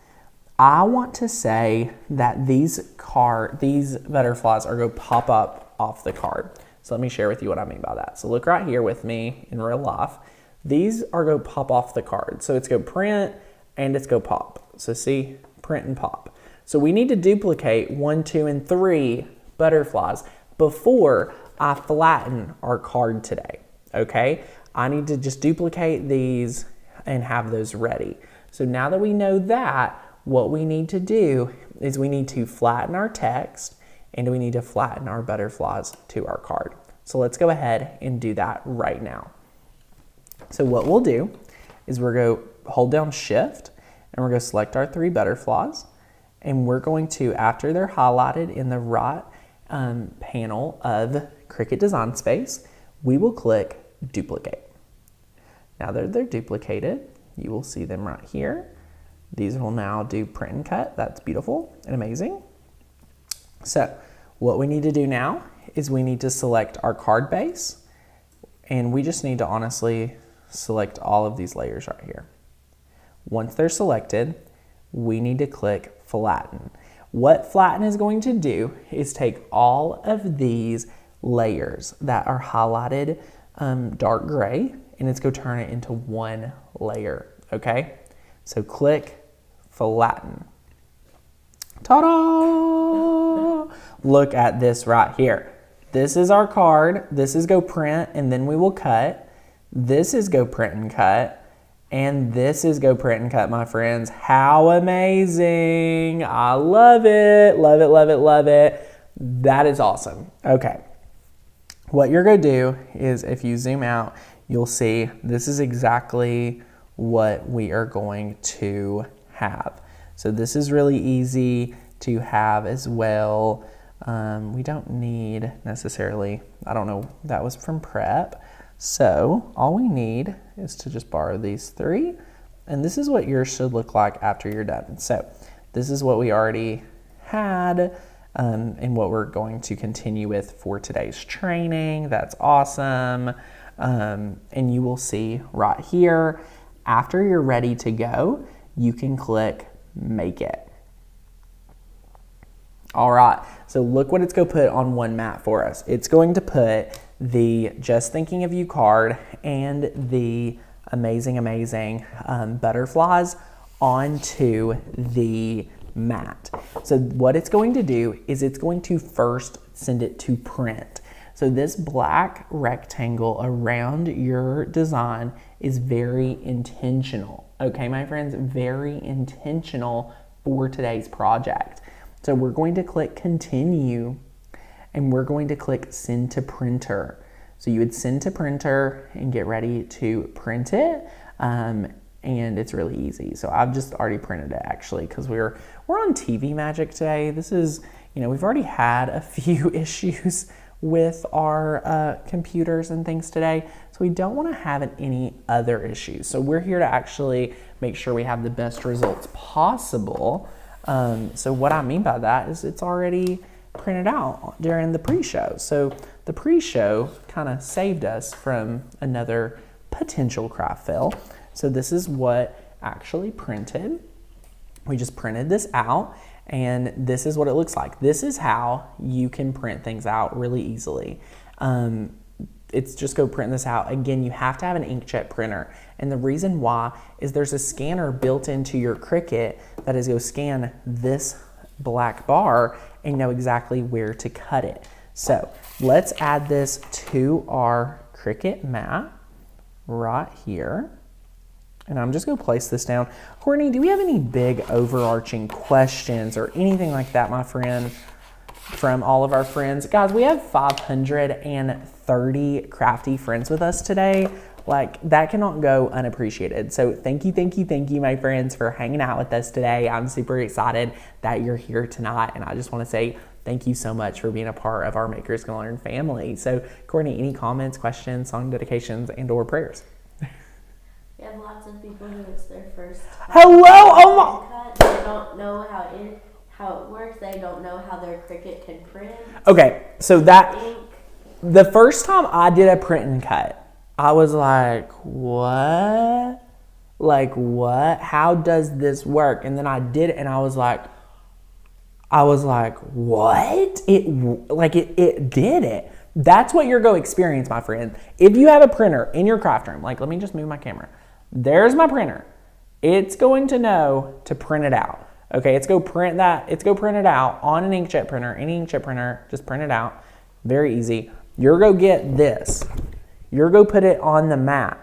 I want to say that these butterflies are going to pop up off the card. So let me share with you what I mean by that. So look right here with me in real life. these are go pop off the card. So it's go print and it's go pop. So see, print and pop. So we need to duplicate 1, 2, and 3 butterflies before I flatten our card today, okay? I need to just duplicate these and have those ready. So now that we know that, what we need to do is we need to flatten our text and we need to flatten our butterflies to our card. So let's go ahead and do that right now. So what we'll do is we're going to hold down Shift and we're going to select our 3 butterflies, and we're going to, after they're highlighted in the right panel of Cricut Design Space, we will click Duplicate. Now that they're duplicated, you will see them right here. These will now do print and cut. That's beautiful and amazing. So what we need to do now is we need to select our card base, and we just need to honestly select all of these layers right here. Once they're selected, we need to click Flatten. What Flatten is going to do is take all of these layers that are highlighted dark gray, and it's going to turn it into one layer, okay? So click Flatten. Ta-da! Look at this right here. This is our card. This is go print, and then we will cut. This is go print and cut. And this is go print and cut, my friends. How amazing. I love it. Love it, love it, love it. That is awesome. Okay. What you're going to do is, if you zoom out, you'll see this is exactly what we are going to have. So this is really easy to have as well. We don't need necessarily, I don't know, that was from prep. So all we need is to just borrow these 3, and this is what yours should look like after you're done. So this is what we already had and what we're going to continue with for today's training. That's awesome. And you will see right here, after you're ready to go, you can click Make It. All right, so look what it's going to put on one mat for us. It's going to put the Just Thinking of You card and the amazing butterflies onto the mat. So what it's going to do is it's going to first send it to print. So this black rectangle around your design is very intentional. Okay, my friends, very intentional for today's project. So we're going to click Continue, and we're going to click Send to Printer. So you would send to printer and get ready to print it, and it's really easy. So I've just already printed it actually, because we're on TV Magic today. This is, we've already had a few issues with our computers and things today, so we don't want to have any other issues. So we're here to actually make sure we have the best results possible. So what I mean by that is it's already printed out during the pre-show. So the pre-show kind of saved us from another potential craft fail. So this is what actually printed. We just printed this out, and this is what it looks like. This is how you can print things out really easily. It's just go print this out. Again, you have to have an inkjet printer. And the reason why is there's a scanner built into your Cricut that is go scan this black bar and know exactly where to cut it. So let's add this to our Cricut mat right here. And I'm just gonna place this down. Courtney, do we have any big overarching questions or anything like that, my friend, from all of our friends? Guys, we have 530 crafty friends with us today. Like, that cannot go unappreciated. So thank you, my friends, for hanging out with us today. I'm super excited that you're here tonight, and I just want to say thank you so much for being a part of our Makers Can Learn family. So Courtney, any comments, questions, song dedications, and or prayers? We have lots of people who it's their first time. Hello! Oh my! They don't know how it works. They don't know how their Cricut can print. Okay, so that Ink. the first time I did a print and cut, I was like, what? Like, what? How does this work? And then I did it, and I was like, what? It did it. That's what you're going to experience, my friend. If you have a printer in your craft room, like let me just move my camera. There's my printer. It's going to know to print it out. Okay, it's go print it out on an inkjet printer, any inkjet printer, just print it out. Very easy. You're going to get this. You're going to put it on the mat,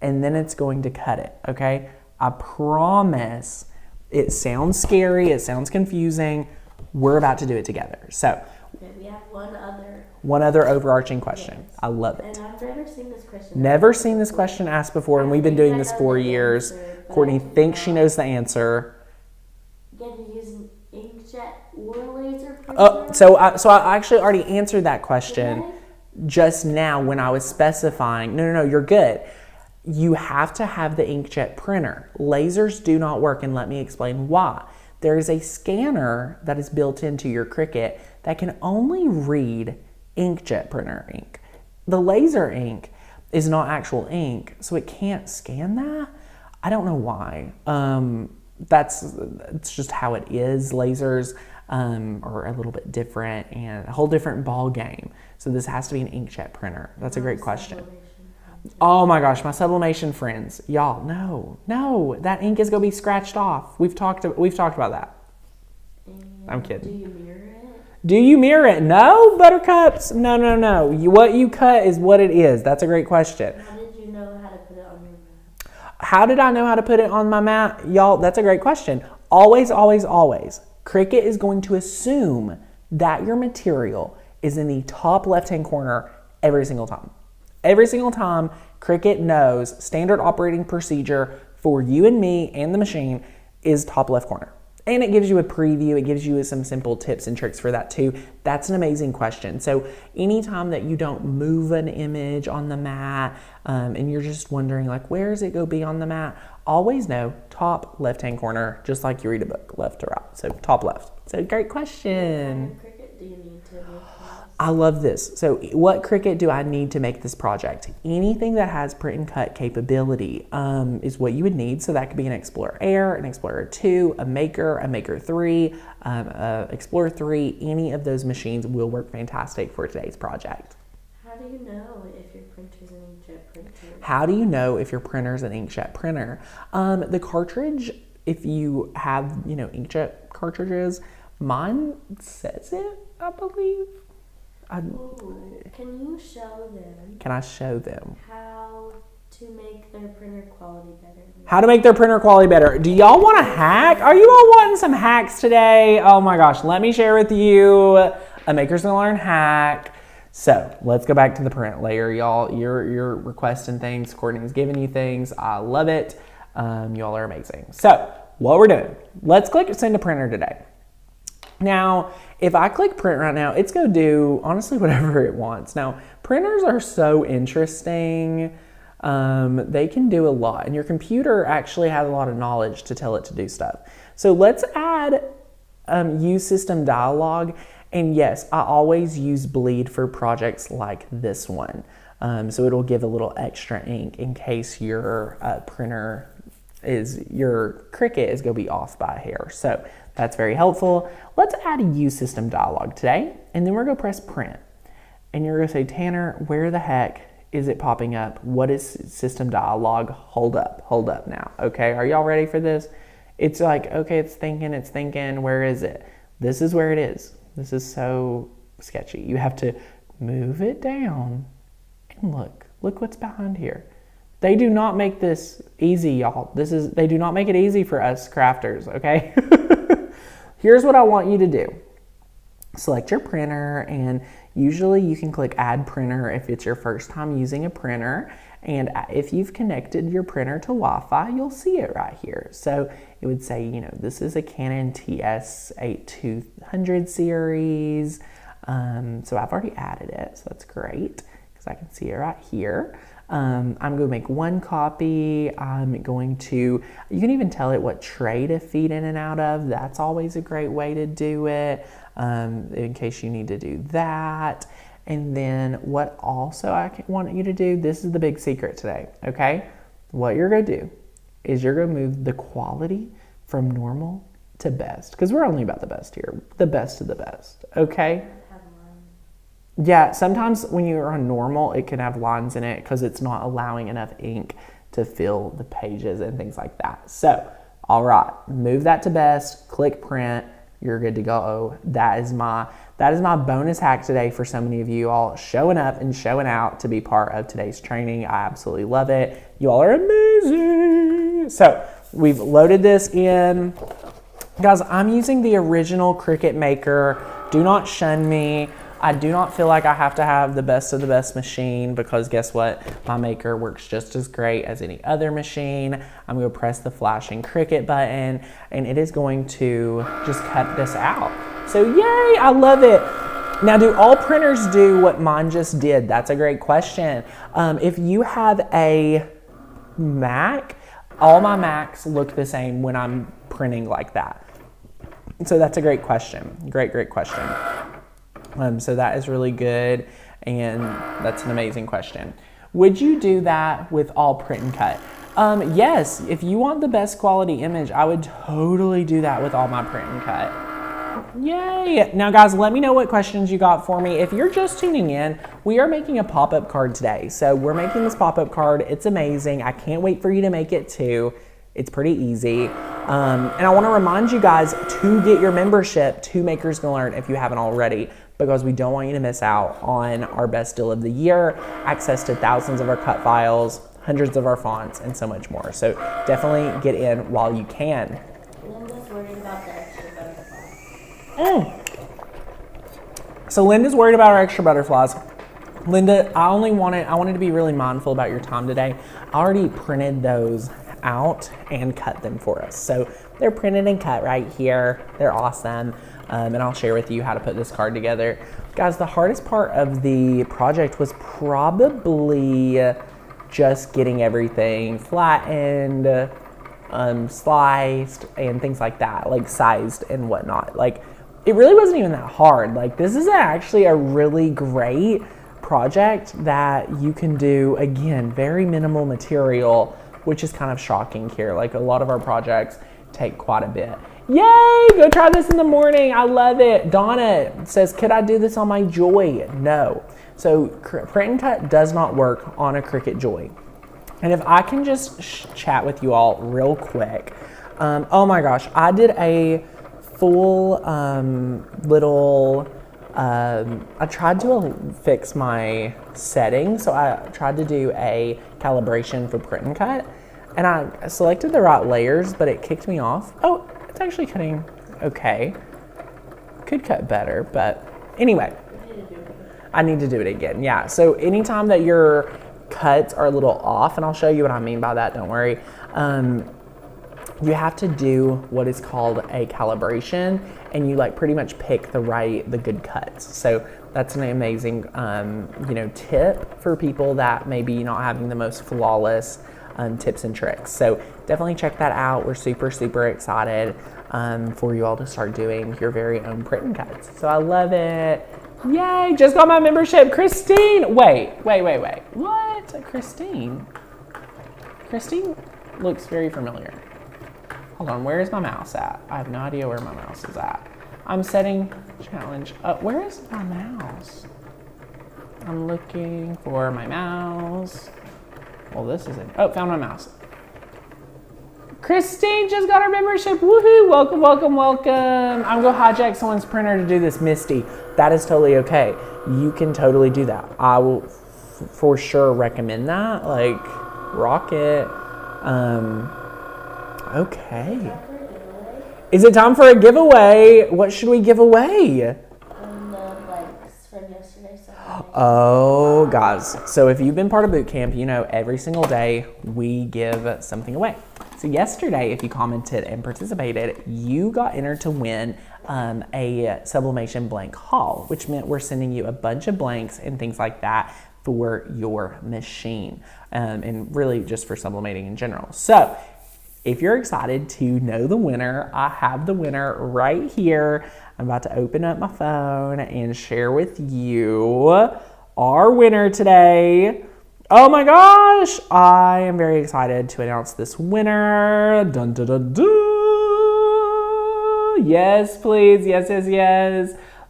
and then it's going to cut it, okay? I promise. It sounds scary. It sounds confusing. We're about to do it together. So, okay, we have one other overarching question. Yes. I love it. And I've never seen this question. Never seen this question asked before, and we've been doing this 4 years. Courtney thinks she knows the answer. Can you use an inkjet or laser printer? Oh, so I actually already answered that question just now when I was specifying. No, you're good. You have to have the inkjet printer. Lasers do not work, and let me explain why. There is a scanner that is built into your Cricut that can only read inkjet printer ink. The laser ink is not actual ink, so it can't scan that. I don't know why. It's just how it is. Lasers are a little bit different and a whole different ball game. So this has to be an inkjet printer. That's a great question. Oh my gosh, my sublimation friends, y'all, no, that ink is gonna be scratched off. We've talked about that. I'm kidding. Do you mirror it? Do you mirror it? No, buttercups. No. What you cut is what it is. That's a great question. How did you know how to put it on your mat? How did I know how to put it on my mat? Y'all, that's a great question. Always. Cricut is going to assume that your material is in the top left-hand corner every single time. Every single time, Cricut knows standard operating procedure for you and me and the machine is top left corner. And it gives you a preview. It gives you some simple tips and tricks for that too. That's an amazing question. So anytime that you don't move an image on the mat and you're just wondering like, where is it going to be on the mat? Always know top left-hand corner, just like you read a book, left to right. So top left. So great question. What Cricut do you need to make this? I love this. So what Cricut do I need to make this project? Anything that has print and cut capability is what you would need. So that could be an Explorer Air, an Explorer 2, a Maker 3, Explorer 3. Any of those machines will work fantastic for today's project. How do you know if your printer's an inkjet printer? How do you know if your printer's an inkjet printer? The cartridge, if you have, inkjet cartridges, mine says it, I believe. Can you show them? Can I show them? How to make their printer quality better? How to make their printer quality better. Do y'all want a hack? Are you all wanting some hacks today? Oh my gosh, let me share with you a Maker's Gonna Learn hack. So let's go back to the print layer, y'all. You're requesting things. Courtney's giving you things. I love it. Y'all are amazing. So what we're doing, let's click send to printer today. Now, if I click print right now, it's going to do, honestly, whatever it wants. Now, printers are so interesting. They can do a lot. And your computer actually has a lot of knowledge to tell it to do stuff. So let's add use system dialog. And yes, I always use bleed for projects like this one. So it'll give a little extra ink in case your your Cricut is going to be off by a hair. So that's very helpful. Let's add a use system dialog today, and then we're going to press print. And you're going to say, Tanner, where the heck is it popping up? What is system dialog? Hold up now. Okay, are y'all ready for this? It's like, okay, it's thinking, where is it? This is where it is. This is so sketchy. You have to move it down and look what's behind here. They do not make this easy, y'all. They do not make it easy for us crafters, okay? Here's what I want you to do. Select your printer, and usually you can click add printer if it's your first time using a printer. And if you've connected your printer to Wi-Fi, you'll see it right here. So it would say, this is a Canon TS8200 series. So I've already added it, so that's great because I can see it right here. I'm going to make one copy. You can even tell it what tray to feed in and out of. That's always a great way to do it, in case you need to do that. And then what also I want you to do, this is the big secret today, okay? What you're going to do is you're going to move the quality from normal to best, because we're only about the best here, the best of the best, okay? Yeah, sometimes when you're on normal, it can have lines in it because it's not allowing enough ink to fill the pages and things like that. So, all right, move that to best, click print, you're good to go. That is my bonus hack today for so many of you all showing up and showing out to be part of today's training. I absolutely love it. You all are amazing. So, we've loaded this in. Guys, I'm using the original Cricut maker. Do not shun me. I do not feel like I have to have the best of the best machine because guess what? My maker works just as great as any other machine. I'm going to press the flashing Cricut button and it is going to just cut this out. So yay, I love it. Now, do all printers do what mine just did? That's a great question. If you have a Mac, all my Macs look the same when I'm printing like that. So that's a great question. Great question. So that is really good, and that's an amazing question. Would you do that with all print and cut? Yes, if you want the best quality image, I would totally do that with all my print and cut. Yay! Now guys, let me know what questions you got for me. If you're just tuning in, we are making a pop-up card today. So we're making this pop-up card. It's amazing. I can't wait for you to make it too. It's pretty easy. And I want to remind you guys to get your membership to Makers Gonna Learn if you haven't already, because we don't want you to miss out on our best deal of the year, access to thousands of our cut files, hundreds of our fonts, and so much more. So definitely get in while you can. Linda's worried about the extra butterflies. So Linda's worried about our extra butterflies. Linda, I wanted to be really mindful about your time today. I already printed those out and cut them for us. So they're printed and cut right here. They're awesome. And I'll share with you how to put this card together. Guys, the hardest part of the project was probably just getting everything flattened, sliced, and things like that, like sized and whatnot. Like, it really wasn't even that hard. Like, this is actually a really great project that you can do, again, very minimal material, which is kind of shocking here. Like, a lot of our projects take quite a bit. Yay! Go try this in the morning. I love it. Donna says, could I do this on my Joy? No. So print and cut does not work on a Cricut Joy. And if I can just chat with you all real quick. Oh my gosh, I did a full little, I tried to fix my settings. So I tried to do a calibration for print and cut. And I selected the right layers, but it kicked me off. Oh, it's actually cutting okay. Could cut better, but anyway. I need to do it again, yeah. So anytime that your cuts are a little off, and I'll show you what I mean by that, don't worry. You have to do what is called a calibration, and you like pretty much pick the good cuts. So that's an amazing, tip for people that maybe not having the most flawless tips and tricks. So definitely check that out. We're super, super excited for you all to start doing your very own print and cuts. So I love it. Yay, just got my membership. Christine, wait. What? Christine looks very familiar. Hold on, where is my mouse at? I have no idea where my mouse is at. I'm setting challenge. Where is my mouse? I'm looking for my mouse. Well, this isn't. Oh, found my mouse. Christine just got her membership. Woohoo! Welcome, welcome, welcome. I'm going to hijack someone's printer to do this, Misty. That is totally okay. You can totally do that. I will for sure recommend that. Like, rock it. Okay. Is it time for a giveaway? What should we give away? The blanks from yesterday. Oh, guys. So if you've been part of boot camp, you know every single day we give something away. So yesterday, if you commented and participated, you got entered to win a sublimation blank haul, which meant we're sending you a bunch of blanks and things like that for your machine, and really just for sublimating in general. So if you're excited to know the winner, I have the winner right here. I'm about to open up my phone and share with you our winner today. Oh my gosh, I am very excited to announce this winner. Dun, dun, dun, dun. Yes, please. Yes.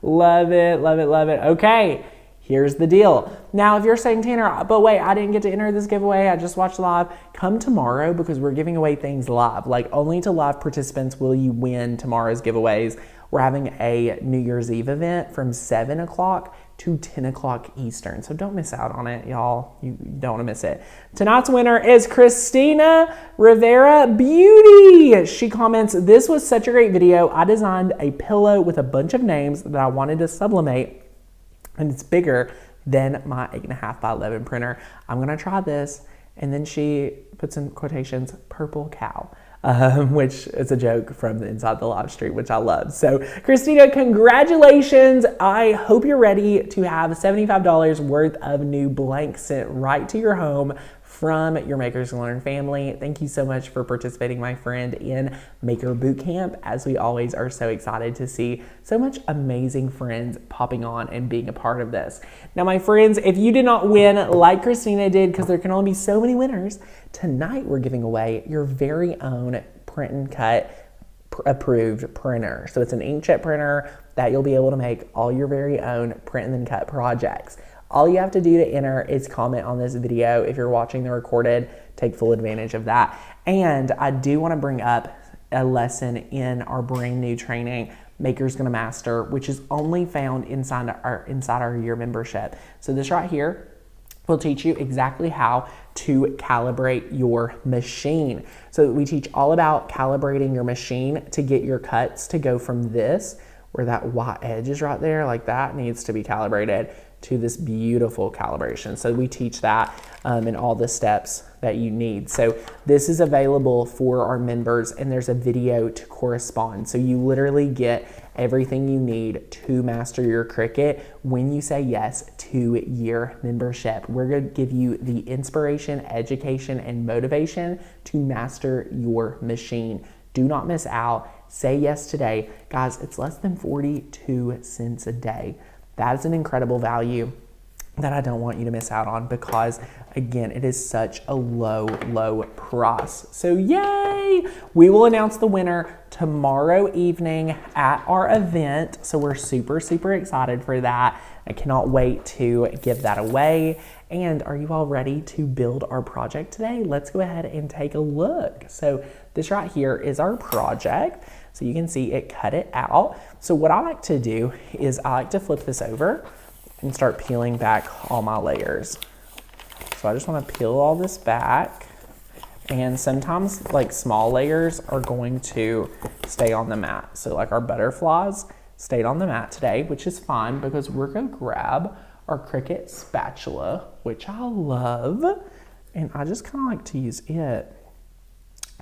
Love it. Okay, Here's the deal. Now, if you're saying, Tanner, but wait, I didn't get to enter this giveaway. I just watched live. Come tomorrow because we're giving away things live. Like only to live participants will you win tomorrow's giveaways. We're having a New Year's Eve event from 7 o'clock to 10 o'clock Eastern. So don't miss out on it, y'all. You don't want to miss it. Tonight's winner is Christina Rivera Beauty. She comments, this was such a great video. I designed a pillow with a bunch of names that I wanted to sublimate, and it's bigger than my 8.5 by 11 printer. I'm gonna try this. And then she puts in quotations, purple cow, which is a joke from the inside the live stream, which I love. So Christina, congratulations. I hope you're ready to have $75 worth of new blanks sent right to your home from your Makers Learn family. Thank you so much for participating, my friend, in Maker Bootcamp. As we always are so excited to see so much amazing friends popping on and being a part of this. Now, my friends, if you did not win like Christina did, because there can only be so many winners, tonight we're giving away your very own print and cut approved printer. So it's an inkjet printer that you'll be able to make all your very own print and then cut projects. All you have to do to enter is comment on this video. If you're watching the recorded, take full advantage of that. And I do want to bring up a lesson in our brand new training, Maker's Gonna Master, which is only found inside our year membership. So this right here will teach you exactly how to calibrate your machine. So we teach all about calibrating your machine to get your cuts to go from this, where that white edge is right there, like that needs to be calibrated, to this beautiful calibration. So we teach that in all the steps that you need. So this is available for our members, and there's a video to correspond. So you literally get everything you need to master your Cricut when you say yes to your membership. We're gonna give you the inspiration, education, and motivation to master your machine. Do not miss out. Say yes today. Guys, it's less than 42 cents a day. That is an incredible value that I don't want you to miss out on because, again, it is such a low price. So yay! We will announce the winner tomorrow evening at our event. So we're super excited for that. I cannot wait to give that away. And are you all ready to build our project today? Let's go ahead and take a look. So this right here is our project. So you can see it cut it out. So what I like to do is I like to flip this over and start peeling back all my layers. So I just want to peel all this back. And sometimes like small layers are going to stay on the mat. So like our butterflies stayed on the mat today, which is fine because we're going to grab our Cricut spatula, which I love. And I just kind of like to use it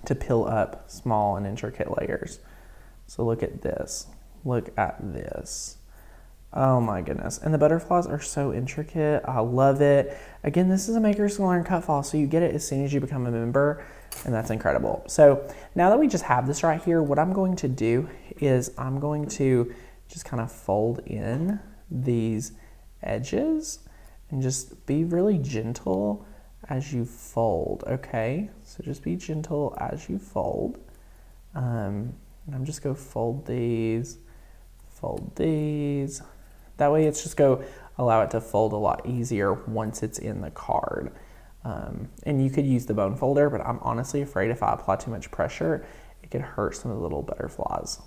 to peel up small and intricate layers. So look at this. Look at this. Oh my goodness. And the butterflies are so intricate. I love it. Again, this is a Maker's Learn cut file, so you get it as soon as you become a member, and that's incredible. So now that we just have this right here, what I'm going to do is I'm going to just kind of fold in these edges and just be really gentle as you fold, okay? So just be gentle as you fold. And I'm just going to fold these. That way it's just go allow it to fold a lot easier once it's in the card. And you could use the bone folder, but I'm honestly afraid if I apply too much pressure, it could hurt some of the little butterflies.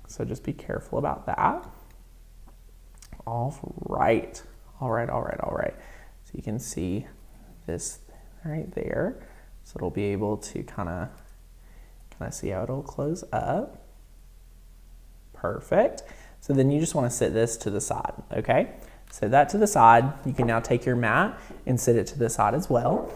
So just be careful about that. All right. So you can see this right there. So it'll be able to kind of see how it'll close up. Perfect. So then you just want to sit this to the side, okay? Sit that to the side. You can now take your mat and sit it to the side as well.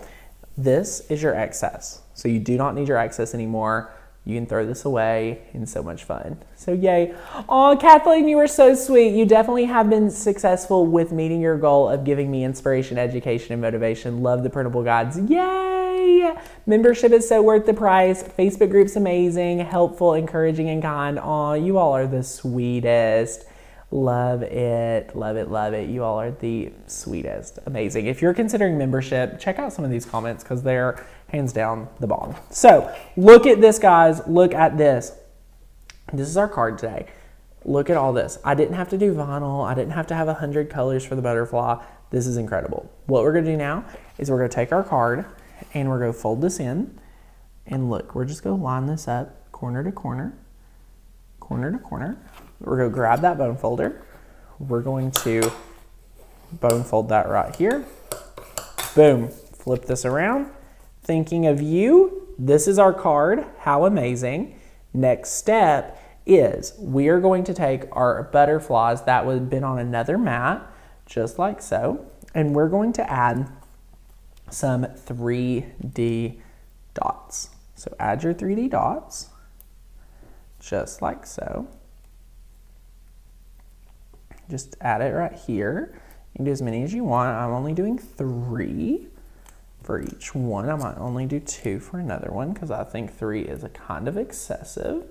This is your excess. So you do not need your excess anymore. You can throw this away, and so much fun. So yay. Oh, Kathleen, you were so sweet. You definitely have been successful with meeting your goal of giving me inspiration, education, and motivation. Love the printable guides. Yay! Membership is so worth the price. Facebook group's amazing, helpful, encouraging, and kind. Oh, you all are the sweetest. Love it. You all are the sweetest. Amazing. If you're considering membership, check out some of these comments because they're hands down the bomb. So look at this, guys. Look at this. This is our card today. look at all this. I didn't have to do vinyl. I didn't have to have 100 colors for the butterfly. This is incredible. What we're gonna do now is we're gonna take our card and we're gonna fold this in. And look, we're just gonna line this up corner to corner, corner to corner. We're gonna grab that bone folder. We're going to bone fold that right here. Boom, flip this around. Thinking of you, this is our card. How amazing. Next step is we are going to take our butterflies that would have been on another mat, just like so, and we're going to add some 3D dots. So add your 3D dots, just like so. Just add it right here. You can do as many as you want. I'm only doing 3 for each one. I might only do 2 for another one because I think 3 is a kind of excessive.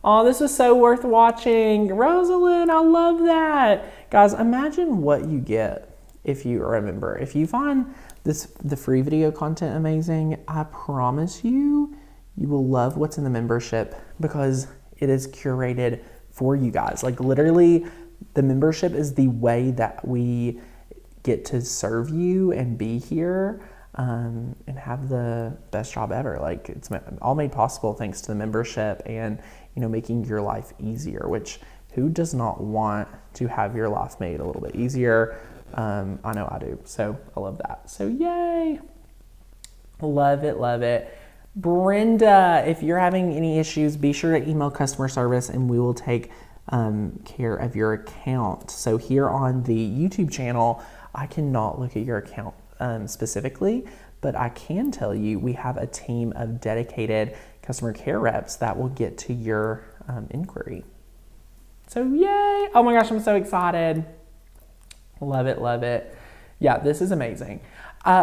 Oh, this was so worth watching. Rosalind, I love that. Guys, imagine what you get if you remember. If you find the free video content amazing, I promise you, you will love what's in the membership because it is curated for you guys. Like literally, the membership is the way that we get to serve you and be here and have the best job ever. Like it's all made possible thanks to the membership and, you know, making your life easier, which who does not want to have your life made a little bit easier? I know I do. So I love that. So yay. Love it. Love it. Brenda, if you're having any issues, be sure to email customer service and we will take care of your account. So here on the YouTube channel, I cannot look at your account specifically, but I can tell you we have a team of dedicated customer care reps that will get to your inquiry. So yay! Oh my gosh, I'm so excited. Love it, love it. Yeah, this is amazing.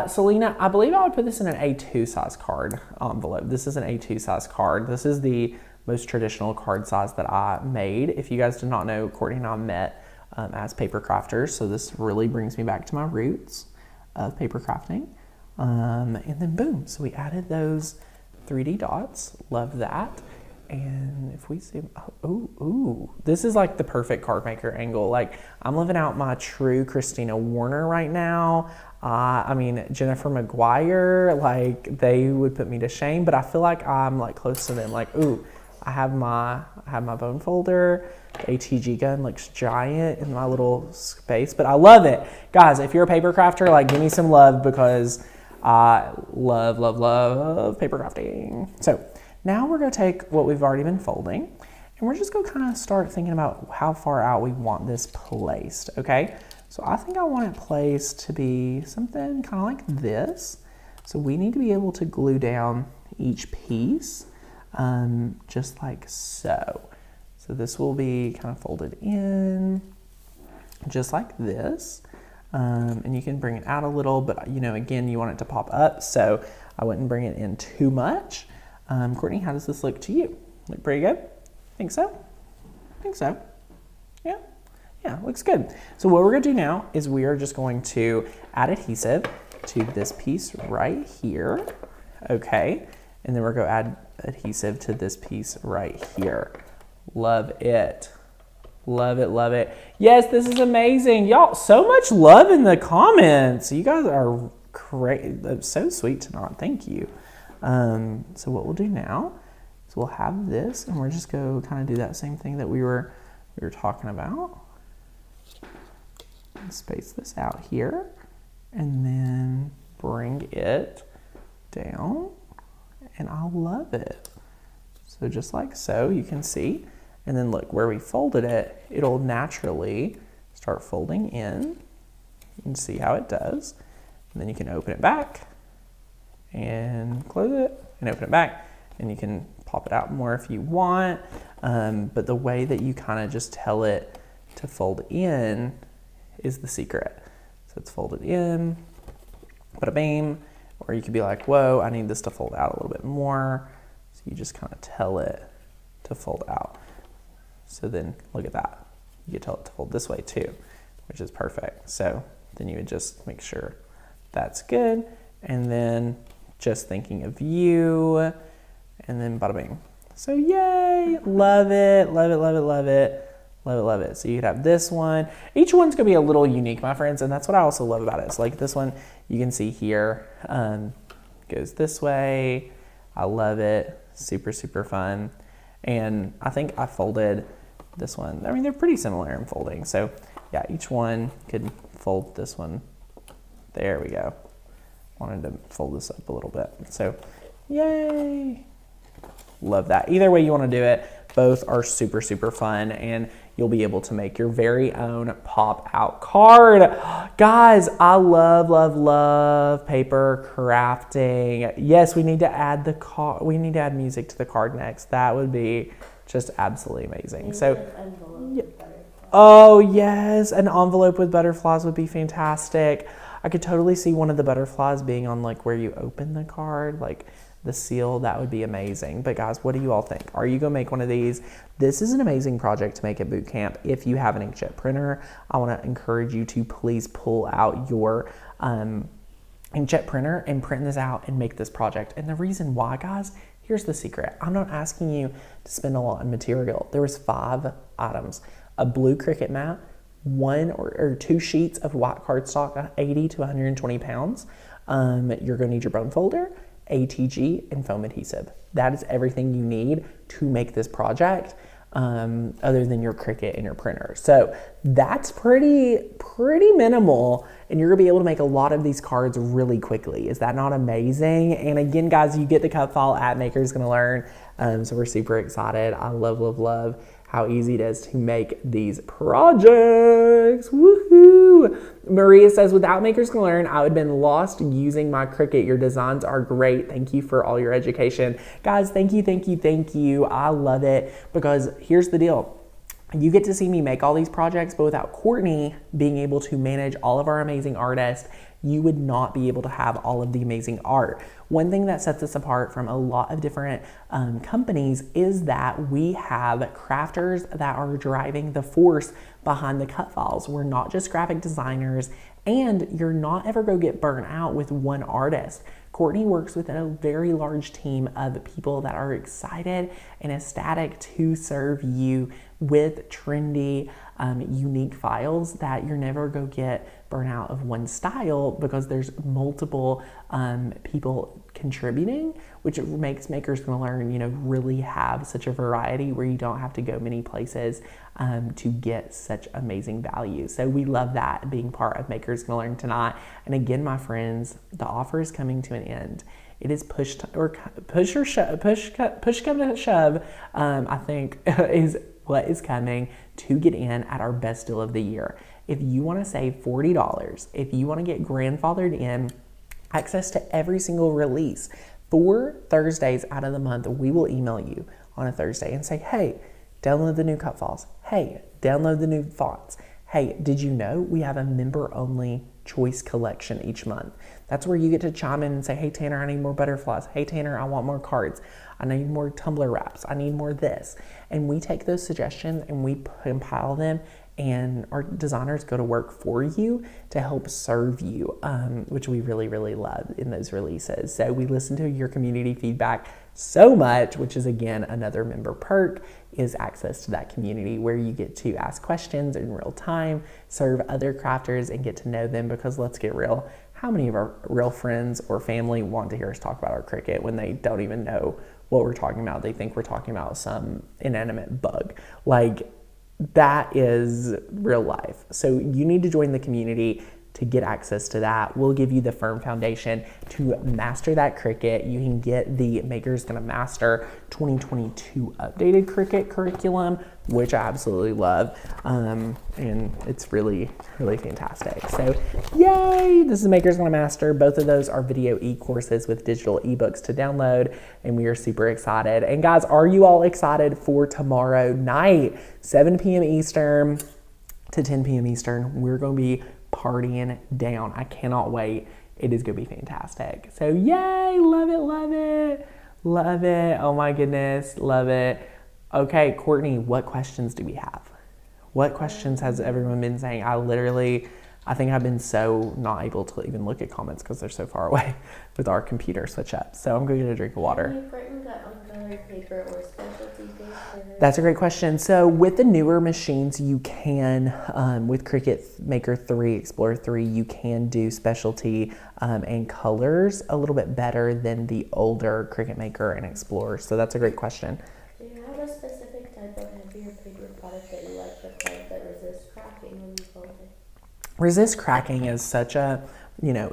Selena, I believe I would put this in an A2 size card envelope. This is an A2 size card. This is the most traditional card size that I made. If you guys did not know, Courtney and I met as paper crafters, so this really brings me back to my roots of paper crafting. And then boom, so we added those 3D dots. Love that. And if we zoom, ooh, this is like the perfect card maker angle. Like I'm living out my true Christina Warner right now. I mean, Jennifer McGuire, like they would put me to shame, but I feel like I'm like close to them. Like, ooh, I have my bone folder. The ATG gun looks giant in my little space, but I love it. Guys, if you're a paper crafter, like give me some love because I love, love, love paper crafting. So now we're gonna take what we've already been folding and we're just gonna kind of start thinking about how far out we want this placed, okay? So I think I want it placed to be something kind of like this. So we need to be able to glue down each piece just like so. So this will be kind of folded in just like this. And you can bring it out a little, but you know, again, you want it to pop up. So I wouldn't bring it in too much. Courtney, how does this look to you? Look pretty good? Think so? Think so? Yeah? Yeah, looks good. So what we're gonna do now is we are just going to add adhesive to this piece right here, okay? And then we're gonna add adhesive to this piece right here. Love it. Love it, love it. Yes, this is amazing. Y'all, so much love in the comments. You guys are great. That's so sweet tonight. Thank you. So what we'll do now is we'll have this and we're just go kind of do that same thing that we were talking about. Space this out here and then bring it down and I love it. So just like so, you can see, and then look where we folded it, it'll naturally start folding in. You can see how it does. And then you can open it back and close it and open it back and you can pop it out more if you want. But the way that you kind of just tell it to fold in is the secret. So it's folded in, bada bing, or you could be like, whoa, I need this to fold out a little bit more. So you just kind of tell it to fold out. So then look at that. You can tell it to fold this way too, which is perfect. So then you would just make sure that's good. And then just thinking of you and then bada bing. So yay, love it, love it, love it, love it. Love it, love it. So you could have this one. Each one's gonna be a little unique, my friends, and that's what I also love about it. So like this one, you can see here, goes this way. I love it. Super, super fun. And I think I folded this one. I mean, they're pretty similar in folding. So yeah, each one could fold this one. There we go. Wanted to fold this up a little bit. So yay. Love that. Either way you want to do it, both are super, super fun, and you'll be able to make your very own pop out card. Guys, I love, love, love paper crafting. Yes, we need to add the card. We need to add music to the card next. That would be just absolutely amazing. So, oh yes, an envelope with butterflies would be fantastic. I could totally see one of the butterflies being on like where you open the card, like the seal. That would be amazing. But guys, what do you all think? Are you gonna make one of these? This is an amazing project to make at boot camp. If you have an inkjet printer, I want to encourage you to please pull out your inkjet printer and print this out and make this project. And the reason why, guys, here's the secret. I'm not asking you to spend a lot on material. There was 5 items: a blue Cricut mat, 1 or 2 sheets of white cardstock, 80 to 120 pounds. You're gonna need your bone folder, ATG, and foam adhesive. That is everything you need to make this project, other than your Cricut and your printer. So that's pretty minimal, and you're gonna be able to make a lot of these cards really quickly. Is that not amazing? And again, guys, you get the cut file at Maker's Gonna Learn, so we're super excited. I love, love, love how easy it is to make these projects. Woohoo! Maria says, without Maker's Gonna Learn, I would have been lost using my Cricut. Your designs are great. Thank you for all your education. Guys, thank you, thank you, thank you. I love it, because here's the deal. You get to see me make all these projects, but without Courtney being able to manage all of our amazing artists, you would not be able to have all of the amazing art. One thing that sets us apart from a lot of different companies is that we have crafters that are driving the force behind the cut files. We're not just graphic designers, and you're not ever going to get burnt out with one artist. Courtney works with a very large team of people that are excited and ecstatic to serve you with trendy, unique files that you're never going to get burnt out of one style, because there's multiple people contributing, which makes Maker's Gonna Learn, you know, really have such a variety where you don't have to go many places to get such amazing value. So we love that, being part of Maker's Gonna Learn tonight. And again, my friends, the offer is coming to an end. It is push come to shove, I think is what is coming to get in at our best deal of the year. If you want to save $40, if you want to get grandfathered in access to every single release, 4 Thursdays out of the month, we will email you on a Thursday and say, hey, download the new cut files. Hey, download the new fonts. Hey, did you know we have a member-only choice collection each month? That's where you get to chime in and say, hey, Tanner, I need more butterflies. Hey, Tanner, I want more cards. I need more tumbler wraps. I need more this. And we take those suggestions and we compile them, and our designers go to work for you to help serve you, which we really, really love in those releases. So we listen to your community feedback so much, which is, again, another member perk, is access to that community where you get to ask questions in real time, serve other crafters, and get to know them. Because let's get real, how many of our real friends or family want to hear us talk about our Cricut when they don't even know what we're talking about? They think we're talking about some inanimate bug. Like, that is real life. So you need to join the community to get access to that. We'll give you the firm foundation to master that Cricut. You can get the Maker's Gonna Master 2022 updated Cricut curriculum, which I absolutely love. And it's really, really fantastic. So yay, this is Maker's Gonna Master. Both of those are video e-courses with digital ebooks to download, and we are super excited. And guys, are you all excited for tomorrow night, 7 p.m. Eastern to 10 p.m. Eastern? We're gonna be partying down. I cannot wait. It is gonna be fantastic. So yay, love it, love it, love it. Oh my goodness, love it. Okay, Courtney, what questions do we have? What questions has everyone been saying? I think I've been so not able to even look at comments because they're so far away with our computer switch up. So I'm going to get a drink of water. colored paper or specialty paper? That's a great question. So with the newer machines, you can, with Cricut Maker 3, Explorer 3, you can do specialty and colors a little bit better than the older Cricut Maker and Explorer. So that's a great question. Do you have a specific type of heavier paper product that you like that resists cracking when you fold it? Resist cracking is such a,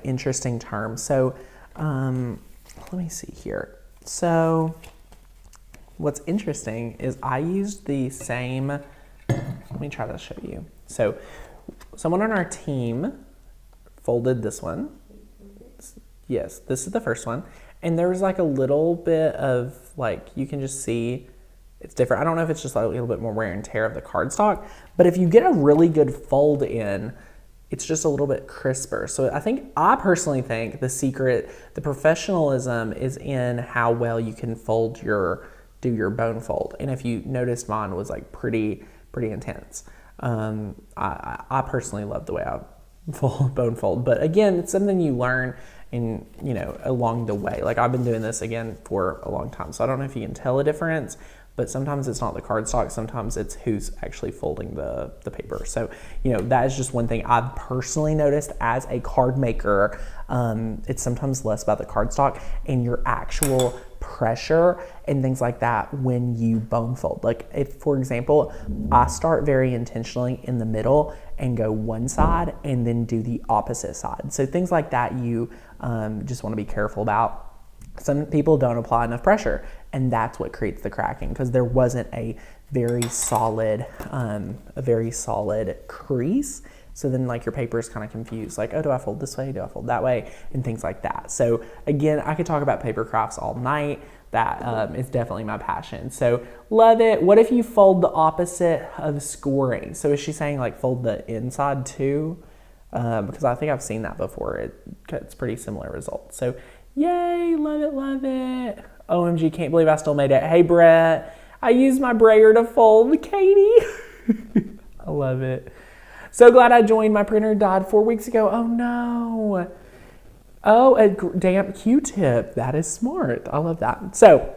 interesting term. So let me see here. So what's interesting is I used the same, let me try to show you. So someone on our team folded this one. Yes, this is the first one. And there was like a little bit of you can just see it's different. I don't know if it's just a little bit more wear and tear of the cardstock, but if you get a really good fold in, it's just a little bit crisper. So I personally think the secret, the professionalism is in how well you can do your bone fold. And if you noticed, mine was pretty intense. I personally love the way I bone fold, but again, it's something you learn along the way. I've been doing this again for a long time, so I don't know if you can tell a difference. But sometimes it's not the cardstock, sometimes it's who's actually folding the paper. So, that is just one thing I've personally noticed as a card maker. It's sometimes less about the cardstock and your actual pressure and things like that when you bone fold. If, for example, I start very intentionally in the middle and go one side and then do the opposite side. So things like that you just want to be careful about. Some people don't apply enough pressure, and that's what creates the cracking because there wasn't a very solid crease. So then your paper is kind of confused. Oh, do I fold this way? Do I fold that way? And things like that. So again, I could talk about paper crafts all night. That is definitely my passion. So love it. What if you fold the opposite of scoring? So is she saying fold the inside too? Because I think I've seen that before. It's pretty similar results. So yay, love it, love it. OMG, can't believe I still made it. Hey, Brett, I used my brayer to fold Katie. I love it. So glad I joined. My printer died 4 weeks ago. Oh, no. Oh, a damp Q-tip. That is smart. I love that. So,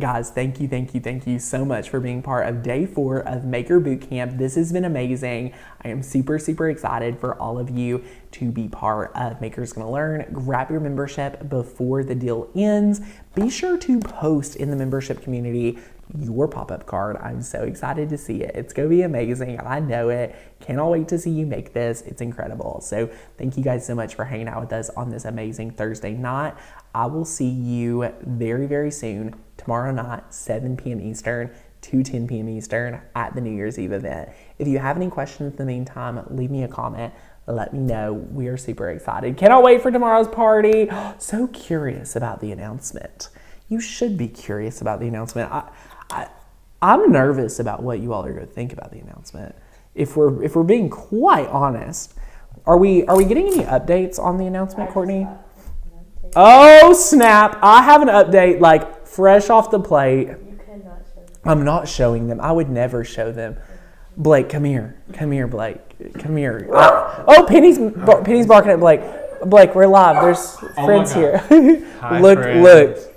guys, thank you so much for being part of day 4 of Maker Bootcamp. This has been amazing. I am super, super excited for all of you to be part of Maker's Gonna Learn. Grab your membership before the deal ends. Be sure to post in the membership community your pop-up card. I'm so excited to see it. It's gonna be amazing. I know it. Cannot wait to see you make this. It's incredible. So thank you guys so much for hanging out with us on this amazing Thursday night. I will see you very, very soon, tomorrow night, 7 p.m. Eastern to 10 p.m. Eastern at the New Year's Eve event. If you have any questions in the meantime, leave me a comment. Let me know. We are super excited. Cannot wait for tomorrow's party. So curious about the announcement. You should be curious about the announcement. I'm nervous about what you all are going to think about the announcement. If we're being quite honest, are we getting any updates on the announcement, Courtney? Oh snap! I have an update fresh off the plate. You cannot show them. I'm not showing them. I would never show them. Blake, come here. Come here, Blake. Come here. Penny's barking at Blake. Blake, we're live. There's friends here. Hi, look. friends.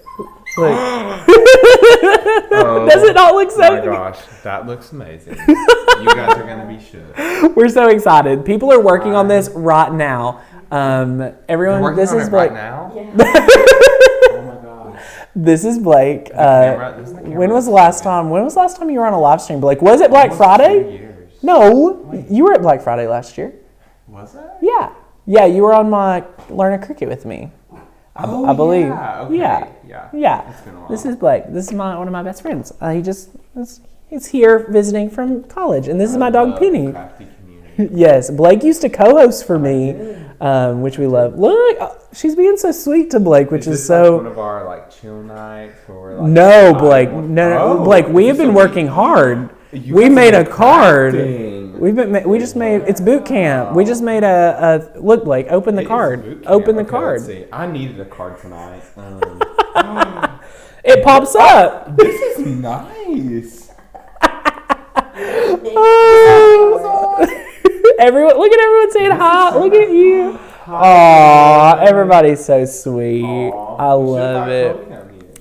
Does it not look so good? Oh my gosh, that looks amazing. You guys are going to be shook. We're so excited. People are working on this right now. Everyone, this is Blake. Right now? Yeah. Oh my gosh. This is Blake. When was the last time you were on a live stream, Blake? Was it Black Friday? 2 years. No, you were at Black Friday last year. Was it? Yeah, you were on my Learn a Cricut with me. I believe. Yeah. Okay. Yeah. It's been a while. This is Blake. This is one of my best friends. He's here visiting from college, and this is my dog Penny. Crafty community. Yes, Blake used to co-host for me, which we love. Look, she's being so sweet to Blake, which is so. One of our chill nights where we're No, Blake. No, Blake. We have been working hard. We made a card. We just made. It's boot camp. We just made a look, Blake. Open the card. Open the card. Let's see. I needed a card tonight. It pops up. This is nice. Everyone, look at everyone saying hi. Look at you. Aw, everybody's so sweet. I love it.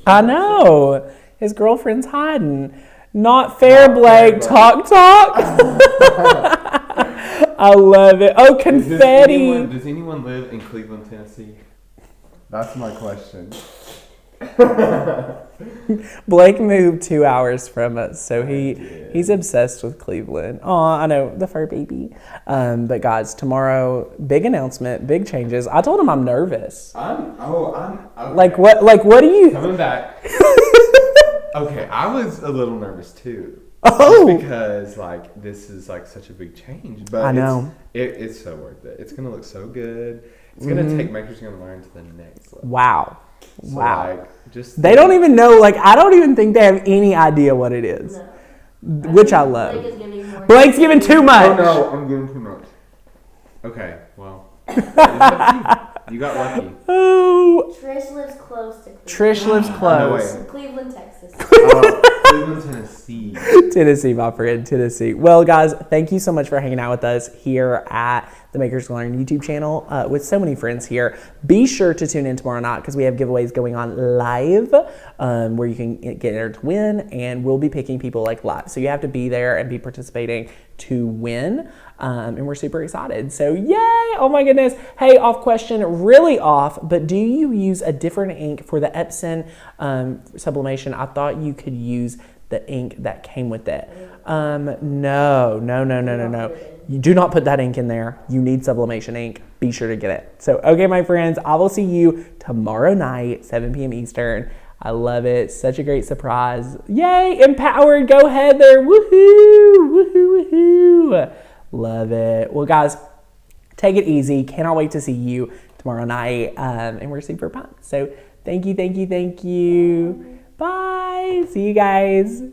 I know. His girlfriend's hiding. Not fair, Blake. Talk. I love it. Oh, confetti. Does anyone live in Cleveland, Tennessee? That's my question. Blake moved 2 hours from us, so he's obsessed with Cleveland. Oh, I know, the fur baby. But guys, tomorrow, big announcement, big changes. I told him I'm nervous. I'm okay. Like what do you? Coming back. Okay, I was a little nervous too. Oh, just because like this is like such a big change, but I know it's so worth it. It's gonna look so good. It's gonna take Makers Gonna Learn to the next level. Wow. So, Wow. Like, they don't even know, like, I don't even think they have any idea what it is. No. Which I love. Blake is giving more. Blake's giving too much. Oh no, I'm giving too much. Okay, well. You got lucky. Oh. Trish lives close to Cleveland. Trish lives close. No Cleveland, Texas. Cleveland, Tennessee. Tennessee, my friend, Tennessee. Well, guys, thank you so much for hanging out with us here at the Makers Gonna Learn YouTube channel with so many friends here. Be sure to tune in tomorrow night because we have giveaways going on live where you can get entered to win, and we'll be picking people like live. So you have to be there and be participating to win, and we're super excited. So yay! Oh my goodness. Hey, off question, really off, but do you use a different ink for the Epson sublimation? I thought you could use the ink that came with it. No. You do not put that ink in there. You need sublimation ink. Be sure to get it. So, okay, my friends, I will see you tomorrow night, 7 p.m. Eastern. I love it. Such a great surprise. Yay, empowered. Go Heather. Woohoo. Love it. Well, guys, take it easy. Cannot wait to see you tomorrow night. And we're super pumped. So thank you. Bye. See you guys.